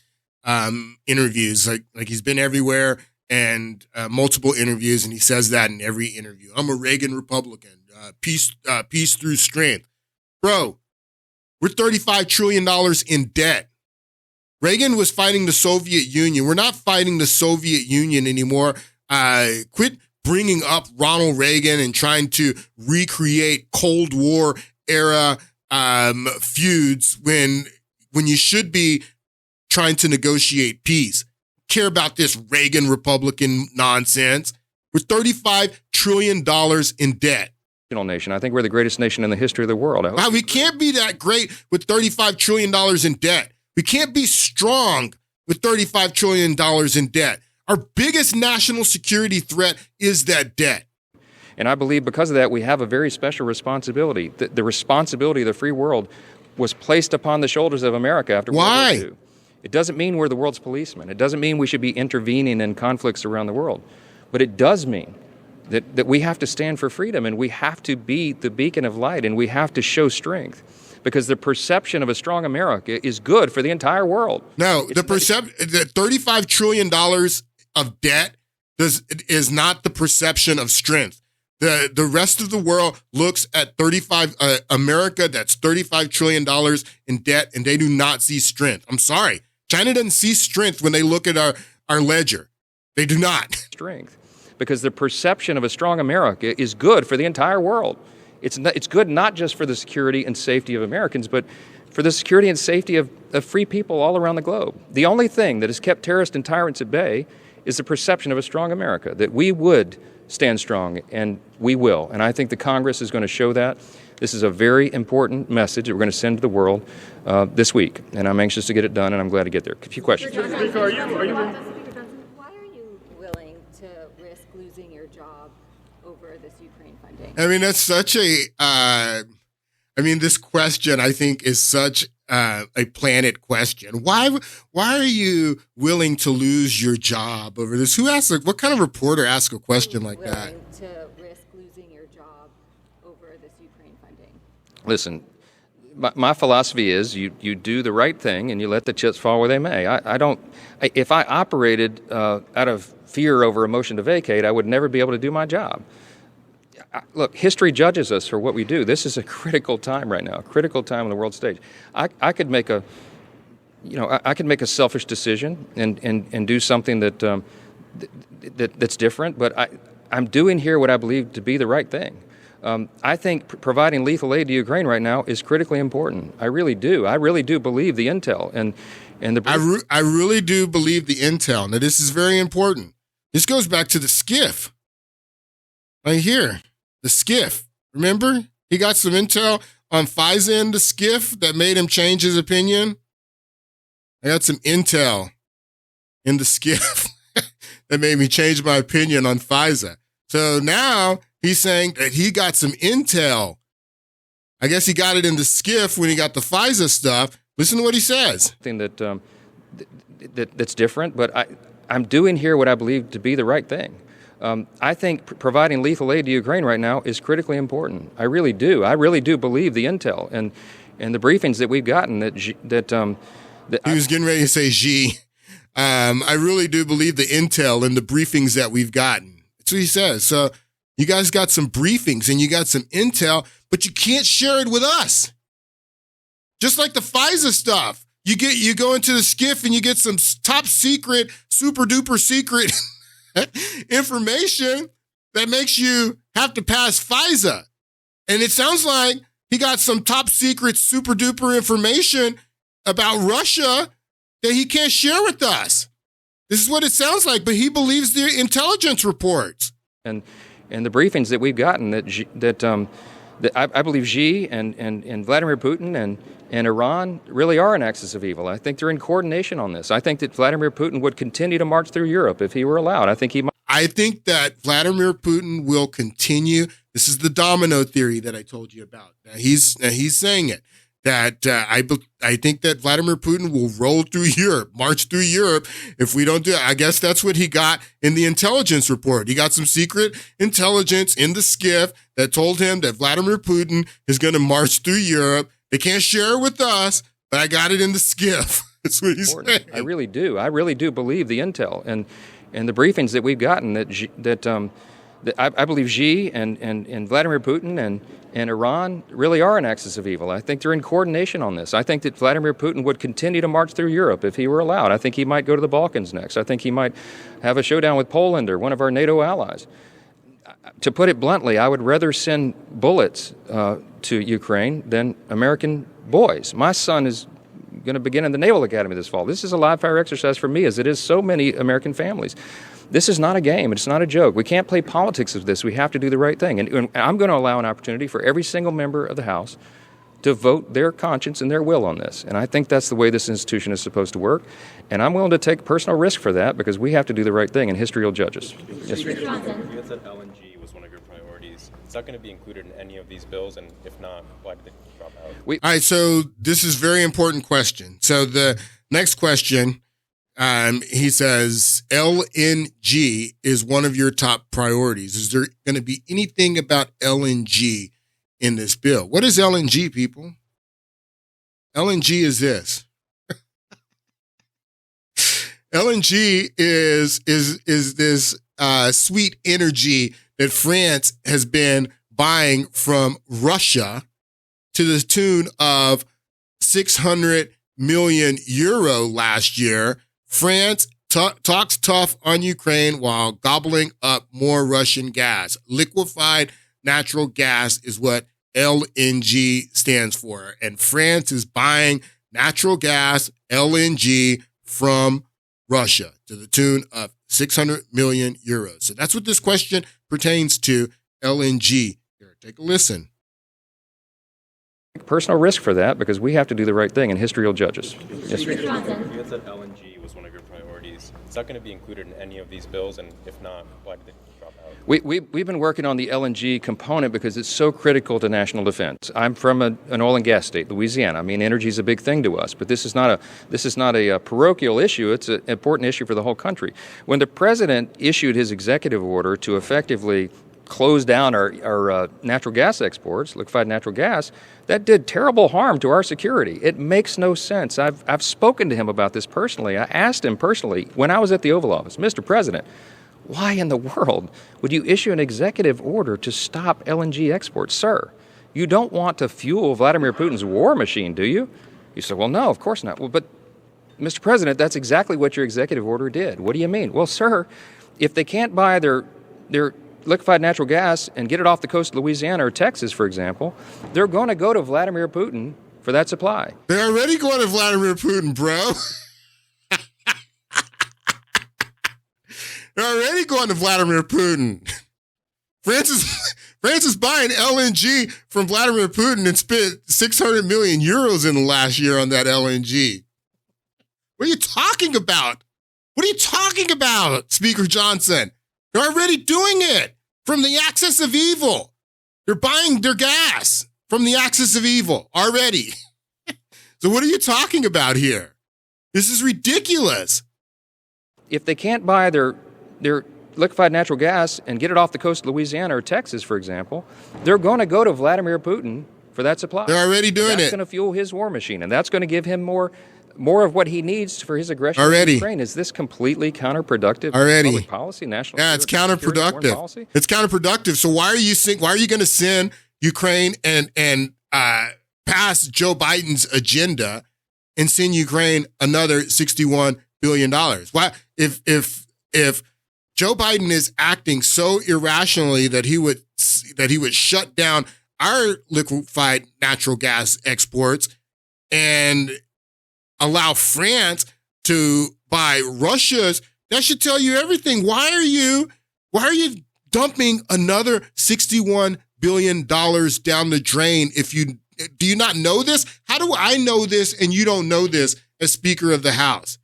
interviews. Like he's been everywhere and multiple interviews, and he says that in every interview. I'm a Reagan Republican. Peace through strength. Bro, we're $35 trillion in debt. Reagan was fighting the Soviet Union. We're not fighting the Soviet Union anymore. Quit bringing up Ronald Reagan and trying to recreate Cold War era feuds when you should be trying to negotiate peace. Care about this Reagan Republican nonsense. We're $35 trillion in debt. Nation. I think we're the greatest nation in the history of the world. Wow, we can't be that great with $35 trillion in debt. We can't be strong with $35 trillion in debt. Our biggest national security threat is that debt. And I believe because of that, we have a very special responsibility. The responsibility of the free world was placed upon the shoulders of America after World War II. It doesn't mean we're the world's policemen. It doesn't mean we should be intervening in conflicts around the world. But it does mean that we have to stand for freedom, and we have to be the beacon of light, and we have to show strength, because the perception of a strong America is good for the entire world. No, the $35 trillion of debt is not the perception of strength. The rest of the world looks at America that's $35 trillion in debt, and they do not see strength. I'm sorry. China doesn't see strength when they look at our ledger. They do not. Strength. Because the perception of a strong America is good for the entire world. It's good not just for the security and safety of Americans, but for the security and safety of free people all around the globe. The only thing that has kept terrorists and tyrants at bay is the perception of a strong America, that we would stand strong, and we will. And I think the Congress is going to show that. This is a very important message that we're going to send to the world this week, and I'm anxious to get it done, and I'm glad to get there. A few questions. I mean, that's such this question, I think, is such a planet question. Why are you willing to lose your job over this? What kind of reporter asks a question like that? To risk losing your job over this Ukraine funding? Listen, my philosophy is you do the right thing and you let the chips fall where they may. If I operated out of fear over a motion to vacate, I would never be able to do my job. Look, history judges us for what we do. This is a critical time right now, a critical time on the world stage. I could make a selfish decision and do something that's different, but I'm doing here what I believe to be the right thing. I think providing lethal aid to Ukraine right now is critically important. I really do. I really do believe the intel and the. I really do believe the intel. Now, this is very important. This goes back to the skiff. Right here. The skiff. Remember? He got some intel on FISA and the skiff that made him change his opinion. I got some intel in the skiff that made me change my opinion on FISA. So now he's saying that he got some intel. I guess he got it in the skiff when he got the FISA stuff. Listen to what he says. That's different, but I'm doing here what I believe to be the right thing. I think providing lethal aid to Ukraine right now is critically important. I really do. I really do believe the intel and the briefings that we've gotten he was getting ready to say Xi. I really do believe the intel and the briefings that we've gotten. That's what he says. So you guys got some briefings and you got some intel, but you can't share it with us. Just like the FISA stuff. You go into the skiff and you get some top secret, super duper secret information that makes you have to pass FISA. And it sounds like he got some top secret, super duper information about Russia that he can't share with us. This is what it sounds like, but he believes the intelligence reports. And the briefings that we've gotten that I believe Xi and Vladimir Putin and Iran really are an axis of evil. I think they're in coordination on this. I think that Vladimir Putin would continue to march through Europe if he were allowed. I think that Vladimir Putin will continue. This is the domino theory that I told you about. Now he's saying it. that I think that Vladimir Putin will roll through Europe, march through Europe if we don't do it. I guess that's what he got in the intelligence report. He got some secret intelligence in the skiff that told him that Vladimir Putin is going to march through Europe. They can't share it with us, but I got it in the skiff. That's what he's saying. I really do. I really do believe the intel and the briefings that we've gotten that I believe Xi and Vladimir Putin and Iran really are an axis of evil. I think they're in coordination on this. I think that Vladimir Putin would continue to march through Europe if he were allowed. I think he might go to the Balkans next. I think he might have a showdown with Poland or one of our NATO allies. To put it bluntly, I would rather send bullets to Ukraine than American boys. My son is going to begin in the Naval Academy this fall. This is a live-fire exercise for me, as it is so many American families. This is not a game. It's not a joke. We can't play politics of this. We have to do the right thing. And I'm going to allow an opportunity for every single member of the House to vote their conscience and their will on this. And I think that's the way this institution is supposed to work. And I'm willing to take personal risk for that because we have to do the right thing, and history will judge us. Yes, sir. You had said LNG was one of your priorities. Is that going to be included in any of these bills? And if not, why did they drop out? All right, so this is a very important question. So the next question, he says, LNG is one of your top priorities. Is there going to be anything about LNG in this bill? What is LNG, people? LNG is this. LNG is this sweet energy that France has been buying from Russia to the tune of 600 million euro last year. France talks tough on Ukraine while gobbling up more Russian gas. Liquefied natural gas is what LNG stands for. And France is buying natural gas, LNG, from Russia to the tune of 600 million euros. So that's what this question pertains to, LNG. Here, take a listen. Personal risk for that because we have to do the right thing, and history will judge us. Yes, sir. You had said LNG was one of your priorities. Is that going to be included in any of these bills? And if not, why did they drop out? We've been working on the LNG component because it's so critical to national defense. I'm from an oil and gas state, Louisiana. I mean, energy is a big thing to us, but this is not a parochial issue. It's an important issue for the whole country. When the president issued his executive order to effectively close down our natural gas exports, liquefied natural gas, that did terrible harm to our security. It makes no sense. I've spoken to him about this personally. I asked him personally when I was at the Oval Office, Mr. President, why in the world would you issue an executive order to stop LNG exports? Sir, you don't want to fuel Vladimir Putin's war machine, do you? He said, well, no, of course not. Well, but, Mr. President, that's exactly what your executive order did. What do you mean? Well, sir, if they can't buy their liquefied natural gas and get it off the coast of Louisiana or Texas, for example, they're going to go to Vladimir Putin for that supply. They're already going to Vladimir Putin, bro. They're already going to Vladimir Putin. France is buying LNG from Vladimir Putin and spent 600 million euros in the last year on that LNG. What are you talking about? What are you talking about, Speaker Johnson? They're already doing it from the axis of evil. They're buying their gas from the axis of evil already. So what are you talking about here? This is ridiculous. If they can't buy their liquefied natural gas and get it off the coast of Louisiana or Texas, for example, they're going to go to Vladimir Putin for that supply. They're already doing it. That's going to fuel his war machine, and that's going to give him more of what he needs for his aggression in Ukraine. Is this completely counterproductive public policy, national? Yeah, it's counterproductive. It's counterproductive. So why are you going to send Ukraine and pass Joe Biden's agenda and send Ukraine another $61 billion? Why, if Joe Biden is acting so irrationally that he would shut down our liquefied natural gas exports and allow France to buy Russia's, that should tell you everything. Why are you dumping another $61 billion down the drain? Do you not know this? How do I know this and you don't know this as Speaker of the House?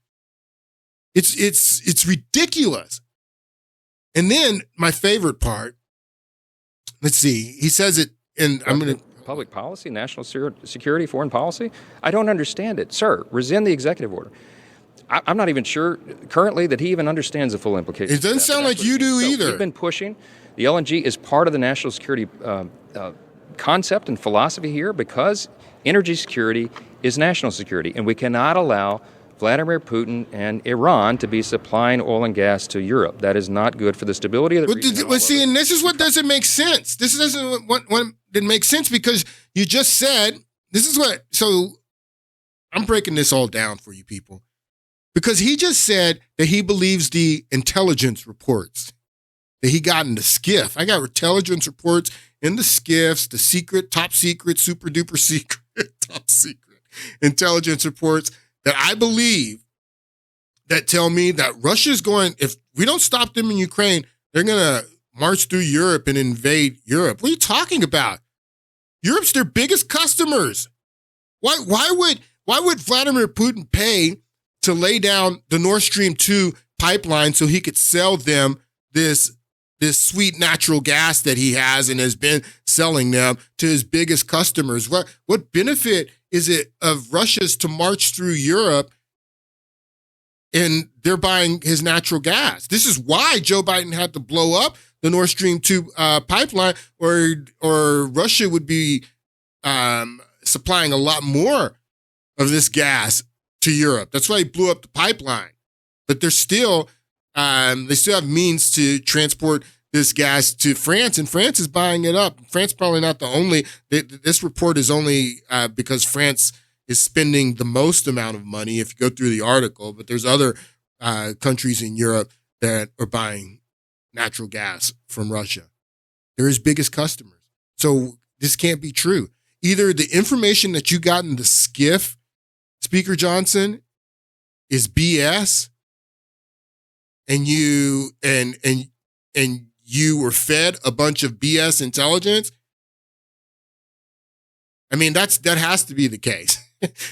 It's ridiculous. And then my favorite part, let's see, he says it, and I'm going to public policy, national security, foreign policy? I don't understand it. Sir, rescind the executive order. I'm not even sure currently that he even understands the full implications. It doesn't sound like you do either. We've been pushing. The LNG is part of the national security concept and philosophy here because energy security is national security, and we cannot allow Vladimir Putin and Iran to be supplying oil and gas to Europe. That is not good for the stability of the region. But see, and this is what doesn't make sense. This doesn't what didn't make sense because you just said this is what. So I'm breaking this all down for you people because he just said that he believes the intelligence reports that he got in the skiff. I got intelligence reports in the skiffs, the secret, top secret, super duper secret, top secret intelligence reports that I believe that tell me that Russia's going, if we don't stop them in Ukraine, they're going to march through Europe and invade Europe. What are you talking about? Europe's their biggest customers. Why would Vladimir Putin pay to lay down the Nord Stream 2 pipeline so he could sell them this sweet natural gas that he has and has been selling them to his biggest customers? What benefit is it of Russia's to march through Europe and they're buying his natural gas? This is why Joe Biden had to blow up the Nord Stream 2 pipeline, or Russia would be supplying a lot more of this gas to Europe. That's why he blew up the pipeline. But they're still, they still have means to transport this gas to France, and France is buying it up. France probably not the only. This report is only because France is spending the most amount of money if you go through the article, but there's other countries in Europe that are buying natural gas from Russia. They're his biggest customers. So this can't be true. Either the information that you got in the skiff, Speaker Johnson, is BS, and you you were fed a bunch of BS intelligence. I mean, that has to be the case.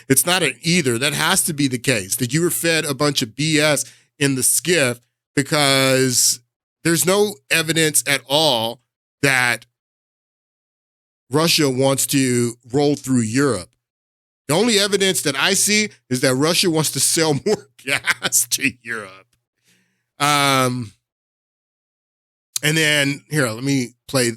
It's not an either. That has to be the case, that you were fed a bunch of BS in the skiff, because there's no evidence at all that Russia wants to roll through Europe. The only evidence that I see is that Russia wants to sell more gas to Europe. And then, here, let me play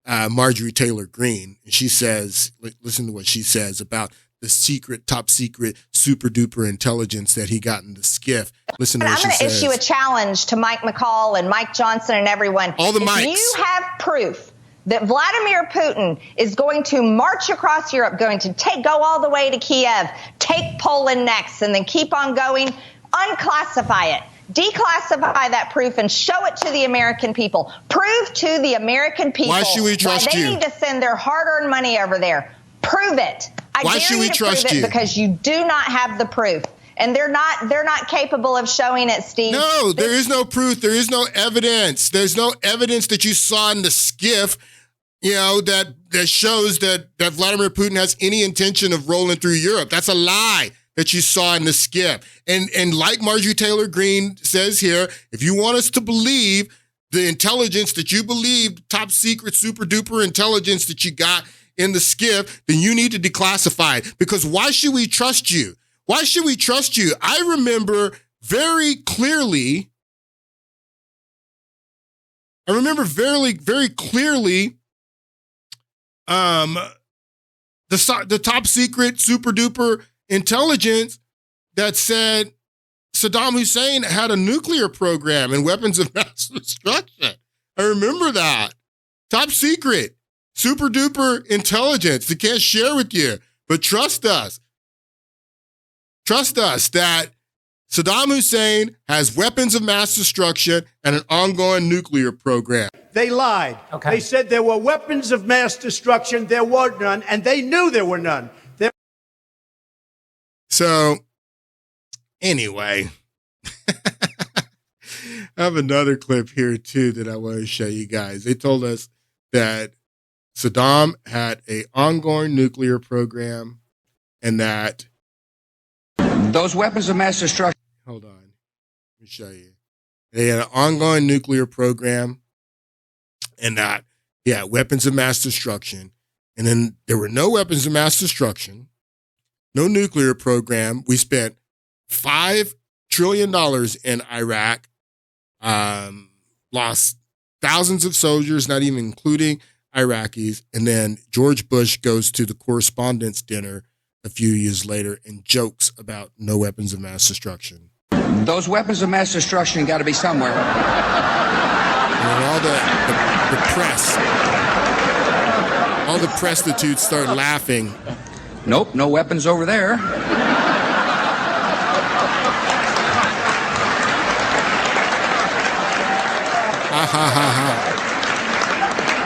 Marjorie Taylor Greene. She says, listen to what she says about the secret, top secret, super duper intelligence that he got in the skiff. Listen to what she says. I'm going to issue a challenge to Mike McCall and Mike Johnson and everyone. All the mics. If you have proof that Vladimir Putin is going to march across Europe, going to go all the way to Kiev, take Poland next, and then keep on going, unclassify it. Declassify that proof and show it to the American people. Prove to the American people why should we trust they you? need to send their hard-earned money over there. Prove it. Why should we trust you? Because you do not have the proof. And they're not capable of showing it, Steve. No, there is no proof. There is no evidence. There's no evidence that you saw in the skiff, that shows that Vladimir Putin has any intention of rolling through Europe. That's a lie that you saw in the skiff. And like Marjorie Taylor Greene says here, if you want us to believe the intelligence that you believe, top secret, super duper intelligence that you got in the skiff, then you need to declassify it. Because why should we trust you? Why should we trust you? I remember very clearly, very clearly, the top secret, super duper intelligence that said Saddam Hussein had a nuclear program and weapons of mass destruction. I remember that. Top secret, super duper intelligence they can't share with you, but trust us. Trust us that Saddam Hussein has weapons of mass destruction and an ongoing nuclear program. They lied. Okay. They said there were weapons of mass destruction. There were none, and they knew there were none. So, anyway, I have another clip here, too, that I want to show you guys. They told us that Saddam had an ongoing nuclear program and that those weapons of mass destruction. Hold on. Let me show you. They had an ongoing nuclear program and that, weapons of mass destruction, And then there were no weapons of mass destruction, no nuclear program. We spent $5 trillion in Iraq, lost thousands of soldiers, not even including Iraqis. And then George Bush goes to the correspondence dinner a few years later and jokes about no weapons of mass destruction. Those weapons of mass destruction got to be somewhere. And all the press, all the prostitutes start laughing. Nope, no weapons over there. Ha ha ha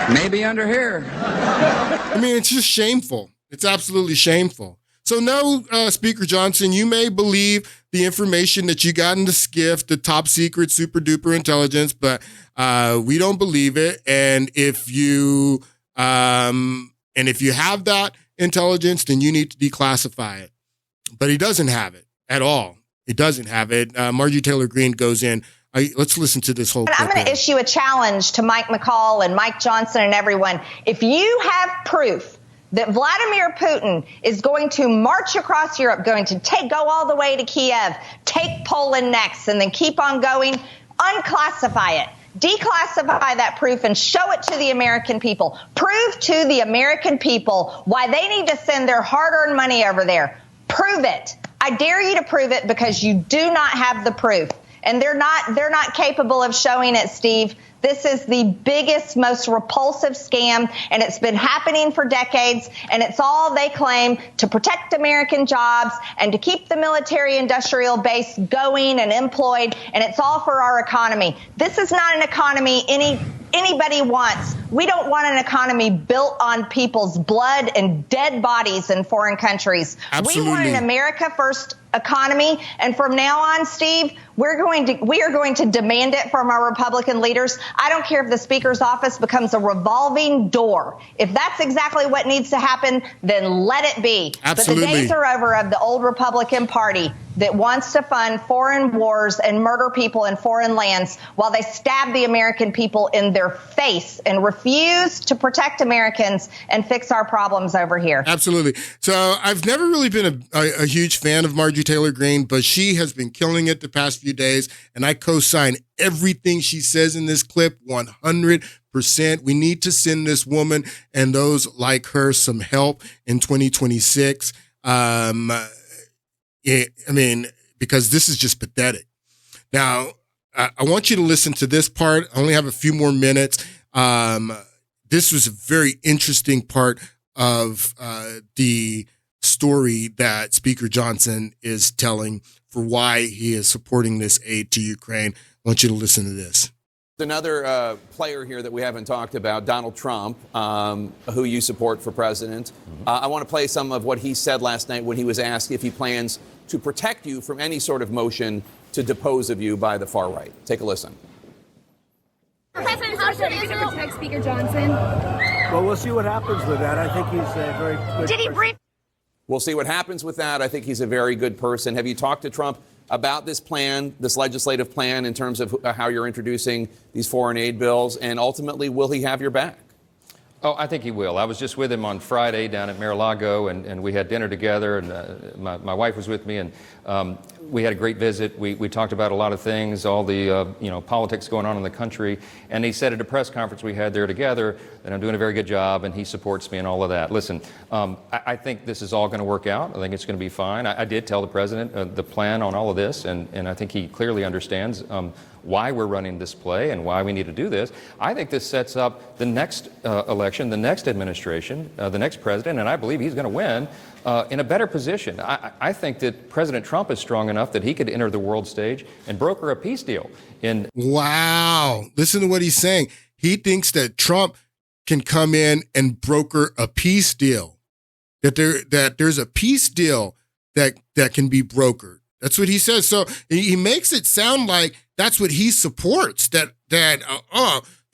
ha. Maybe under here. I mean, it's just shameful. It's absolutely shameful. So no, Speaker Johnson, you may believe the information that you got in the SCIF, the top secret, super duper intelligence, but we don't believe it. And if you have that intelligence, then you need to declassify it. But he doesn't have it at all. He doesn't have it. Marjorie Taylor Greene goes in. Let's listen to this whole. I'm going to issue a challenge to Mike McCall and Mike Johnson and everyone. If you have proof that Vladimir Putin is going to march across Europe, going to go all the way to Kiev, take Poland next, and then keep on going, unclassify it. Declassify that proof and show it to the American people. Prove to the American people why they need to send their hard-earned money over there. Prove it. I dare you to prove it, because you do not have the proof. And they're not capable of showing it, Steve. This is the biggest, most repulsive scam, and it's been happening for decades, and it's all they claim to protect American jobs and to keep the military-industrial base going and employed, and it's all for our economy. This is not an economy anybody wants. We don't want an economy built on people's blood and dead bodies in foreign countries. Absolutely. We want an America first economy, and from now on, Steve, we are going to demand it from our Republican leaders. I don't care if the Speaker's office becomes a revolving door. If that's exactly what needs to happen, then let it be. Absolutely. But the days are over of the old Republican Party that wants to fund foreign wars and murder people in foreign lands while they stab the American people in their face and refuse to protect Americans and fix our problems over here. Absolutely. So I've never really been a huge fan of Marjorie Taylor Greene, but she has been killing it the past few days, and I co-sign everything she says in this clip 100%. We need to send this woman and those like her some help in 2026. Because this is just pathetic. Now, I want you to listen to this part. I only have a few more minutes. This was a very interesting part of the story that Speaker Johnson is telling for why he is supporting this aid to Ukraine. I want you to listen to this. Another player here that we haven't talked about, Donald Trump, who you support for president. I want to play some of what he said last night when he was asked if he plans to protect you from any sort of motion to depose of you by the far right. Take a listen. President, how should Israel protect Speaker Johnson? Well, we'll see what happens with that. I think he's a very good Did he brief? We'll see what happens with that. I think he's a very good person. Have you talked to Trump about this plan, this legislative plan, in terms of how you're introducing these foreign aid bills? And ultimately, will he have your back? Oh, I think he will. I was just with him on Friday down at Mar-a-Lago, and we had dinner together, and my wife was with me, and we had a great visit. We talked about a lot of things, all the politics going on in the country, and he said at a press conference we had there together that I'm doing a very good job, and he supports me and all of that. Listen, I think this is all going to work out. I think it's going to be fine. I did tell the president the plan on all of this, and I think he clearly understands why we're running this play and why we need to do this. I think this sets up the next election, the next administration, the next president, and I believe he's going to win in a better position. I think that President Trump is strong enough that he could enter the world stage and broker a peace deal. Wow. Listen to what he's saying. He thinks that Trump can come in and broker a peace deal, that there's a peace deal that can be brokered. That's what he says. So he makes it sound like that's what he supports, that we're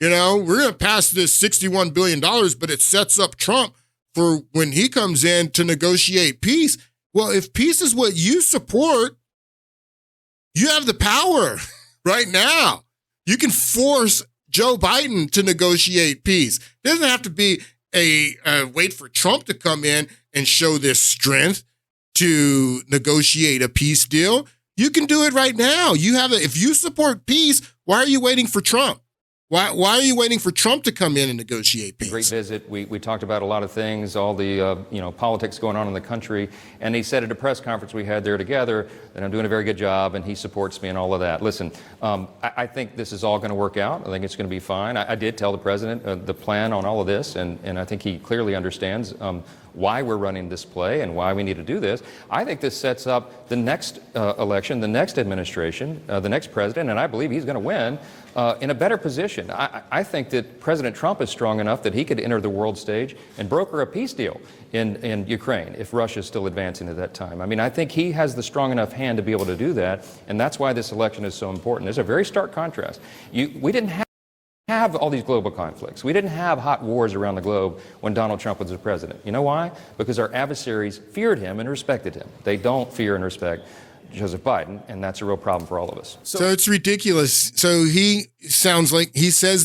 going to pass this $61 billion, but it sets up Trump for when he comes in to negotiate peace. Well, if peace is what you support, you have the power right now. You can force Joe Biden to negotiate peace. It doesn't have to be wait for Trump to come in and show this strength to negotiate a peace deal. You can do it right now. If you support peace, why are you waiting for Trump? Why are you waiting for Trump to come in and negotiate peace? Great visit. We talked about a lot of things, all the politics going on in the country, and he said at a press conference we had there together that I'm doing a very good job, and he supports me and all of that. Listen, I think this is all going to work out. I think it's going to be fine. I did tell the president the plan on all of this, and I think he clearly understands why we're running this play and why we need to do this. I think this sets up the next election, the next administration, the next president, and I believe he's going to win in a better position. I think that President Trump is strong enough that he could enter the world stage and broker a peace deal in Ukraine if Russia is still advancing at that time. I mean, I think he has the strong enough hand to be able to do that, and that's why this election is so important. There's a very stark contrast. We didn't have all these global conflicts. We didn't have hot wars around the globe when Donald Trump was the president. You know why? Because our adversaries feared him and respected him. They don't fear and respect Joseph Biden, and that's a real problem for all of us. So it's ridiculous. So he sounds like he says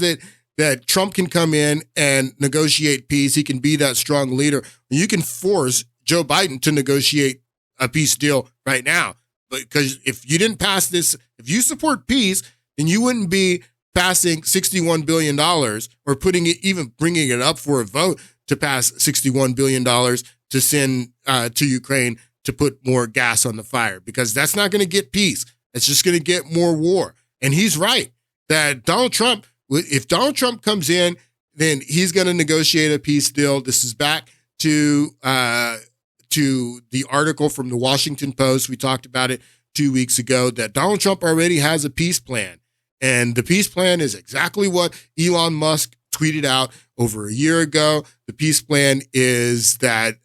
that Trump can come in and negotiate peace. He can be that strong leader. You can force Joe Biden to negotiate a peace deal right now. Because if you didn't pass this, if you support peace, then you wouldn't be passing $61 billion or bringing it up for a vote to pass $61 billion to send to Ukraine to put more gas on the fire, because that's not going to get peace. It's just going to get more war. And he's right that if Donald Trump comes in, then he's going to negotiate a peace deal. This is back to the article from the Washington Post. We talked about it 2 weeks ago, that Donald Trump already has a peace plan. And the peace plan is exactly what Elon Musk tweeted out over a year ago. The peace plan is that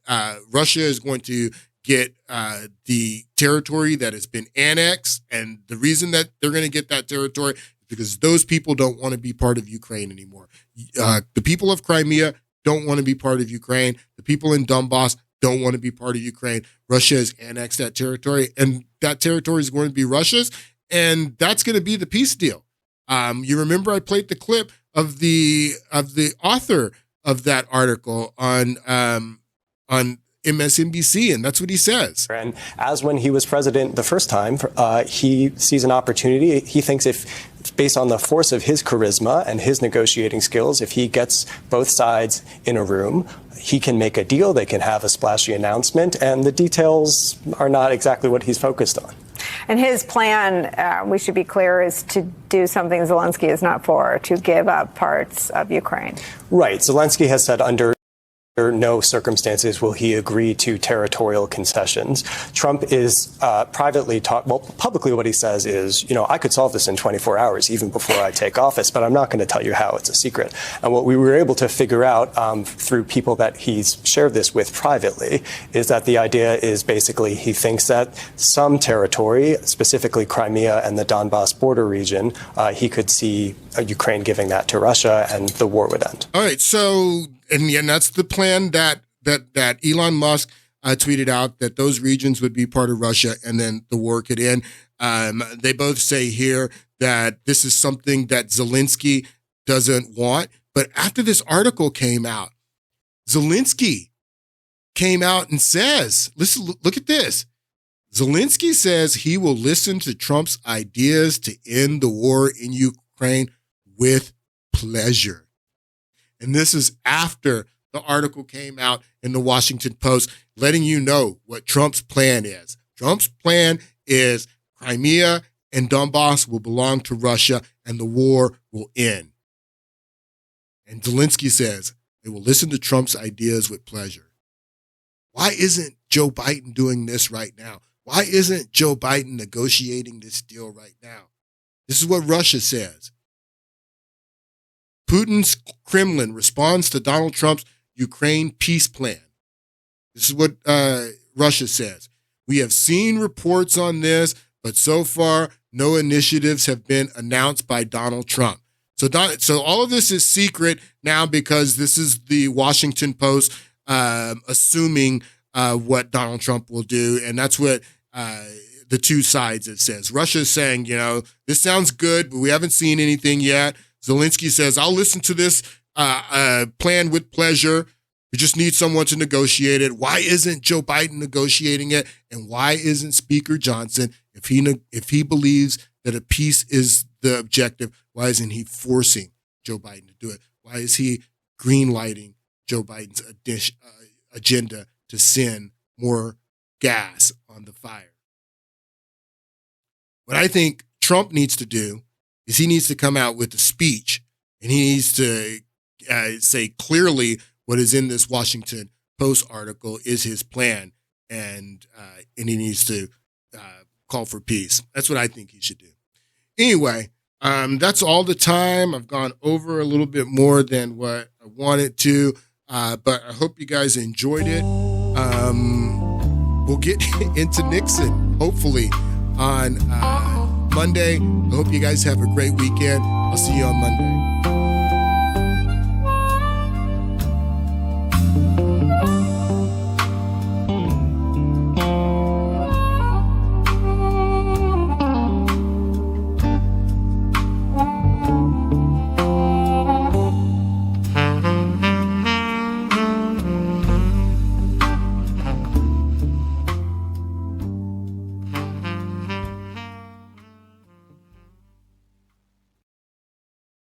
Russia is going to get the territory that has been annexed. And the reason that they're going to get that territory is because those people don't want to be part of Ukraine anymore. The people of Crimea don't want to be part of Ukraine. The people in Donbass don't want to be part of Ukraine. Russia has annexed that territory, and that territory is going to be Russia's. And that's going to be the peace deal. You remember I played the clip of the author of that article on MSNBC, and that's what he says. And as when he was president the first time, he sees an opportunity. He thinks if, based on the force of his charisma and his negotiating skills, if he gets both sides in a room, he can make a deal. They can have a splashy announcement, and the details are not exactly what he's focused on. And his plan, we should be clear, is to do something Zelensky is not for, to give up parts of Ukraine. Right. Zelensky has said under no circumstances will he agree to territorial concessions. Trump is publicly what he says is, I could solve this in 24 hours, even before I take office, but I'm not going to tell you how. It's a secret. And what we were able to figure out through people that he's shared this with privately is that the idea is basically he thinks that some territory, specifically Crimea and the Donbass border region, he could see Ukraine giving that to Russia and the war would end. All right. So, and that's the plan that Elon Musk tweeted out, that those regions would be part of Russia and then the war could end. They both say here that this is something that Zelensky doesn't want. But after this article came out, Zelensky came out and says, listen, look at this. Zelensky says he will listen to Trump's ideas to end the war in Ukraine with pleasure. And this is after the article came out in the Washington Post, letting you know what Trump's plan is. Trump's plan is Crimea and Donbass will belong to Russia and the war will end. And Zelensky says they will listen to Trump's ideas with pleasure. Why isn't Joe Biden doing this right now? Why isn't Joe Biden negotiating this deal right now? This is what Russia says. Putin's Kremlin responds to Donald Trump's Ukraine peace plan. This is what Russia says. We have seen reports on this, but so far, no initiatives have been announced by Donald Trump. So all of this is secret now because this is the Washington Post assuming what Donald Trump will do. And that's what the two sides, it says. Russia's saying, this sounds good, but we haven't seen anything yet. Zelensky says, I'll listen to this plan with pleasure. We just need someone to negotiate it. Why isn't Joe Biden negotiating it? And why isn't Speaker Johnson, if he believes that a peace is the objective, why isn't he forcing Joe Biden to do it? Why is he green-lighting Joe Biden's agenda to send more gas on the fire? What I think Trump needs to do is he needs to come out with a speech, and he needs to say clearly what is in this Washington Post article is his plan, and he needs to call for peace. That's what I think he should do. Anyway, that's all the time. I've gone over a little bit more than what I wanted to, but I hope you guys enjoyed it. We'll get into Nixon, hopefully, on Monday. I hope you guys have a great weekend. I'll see you on Monday.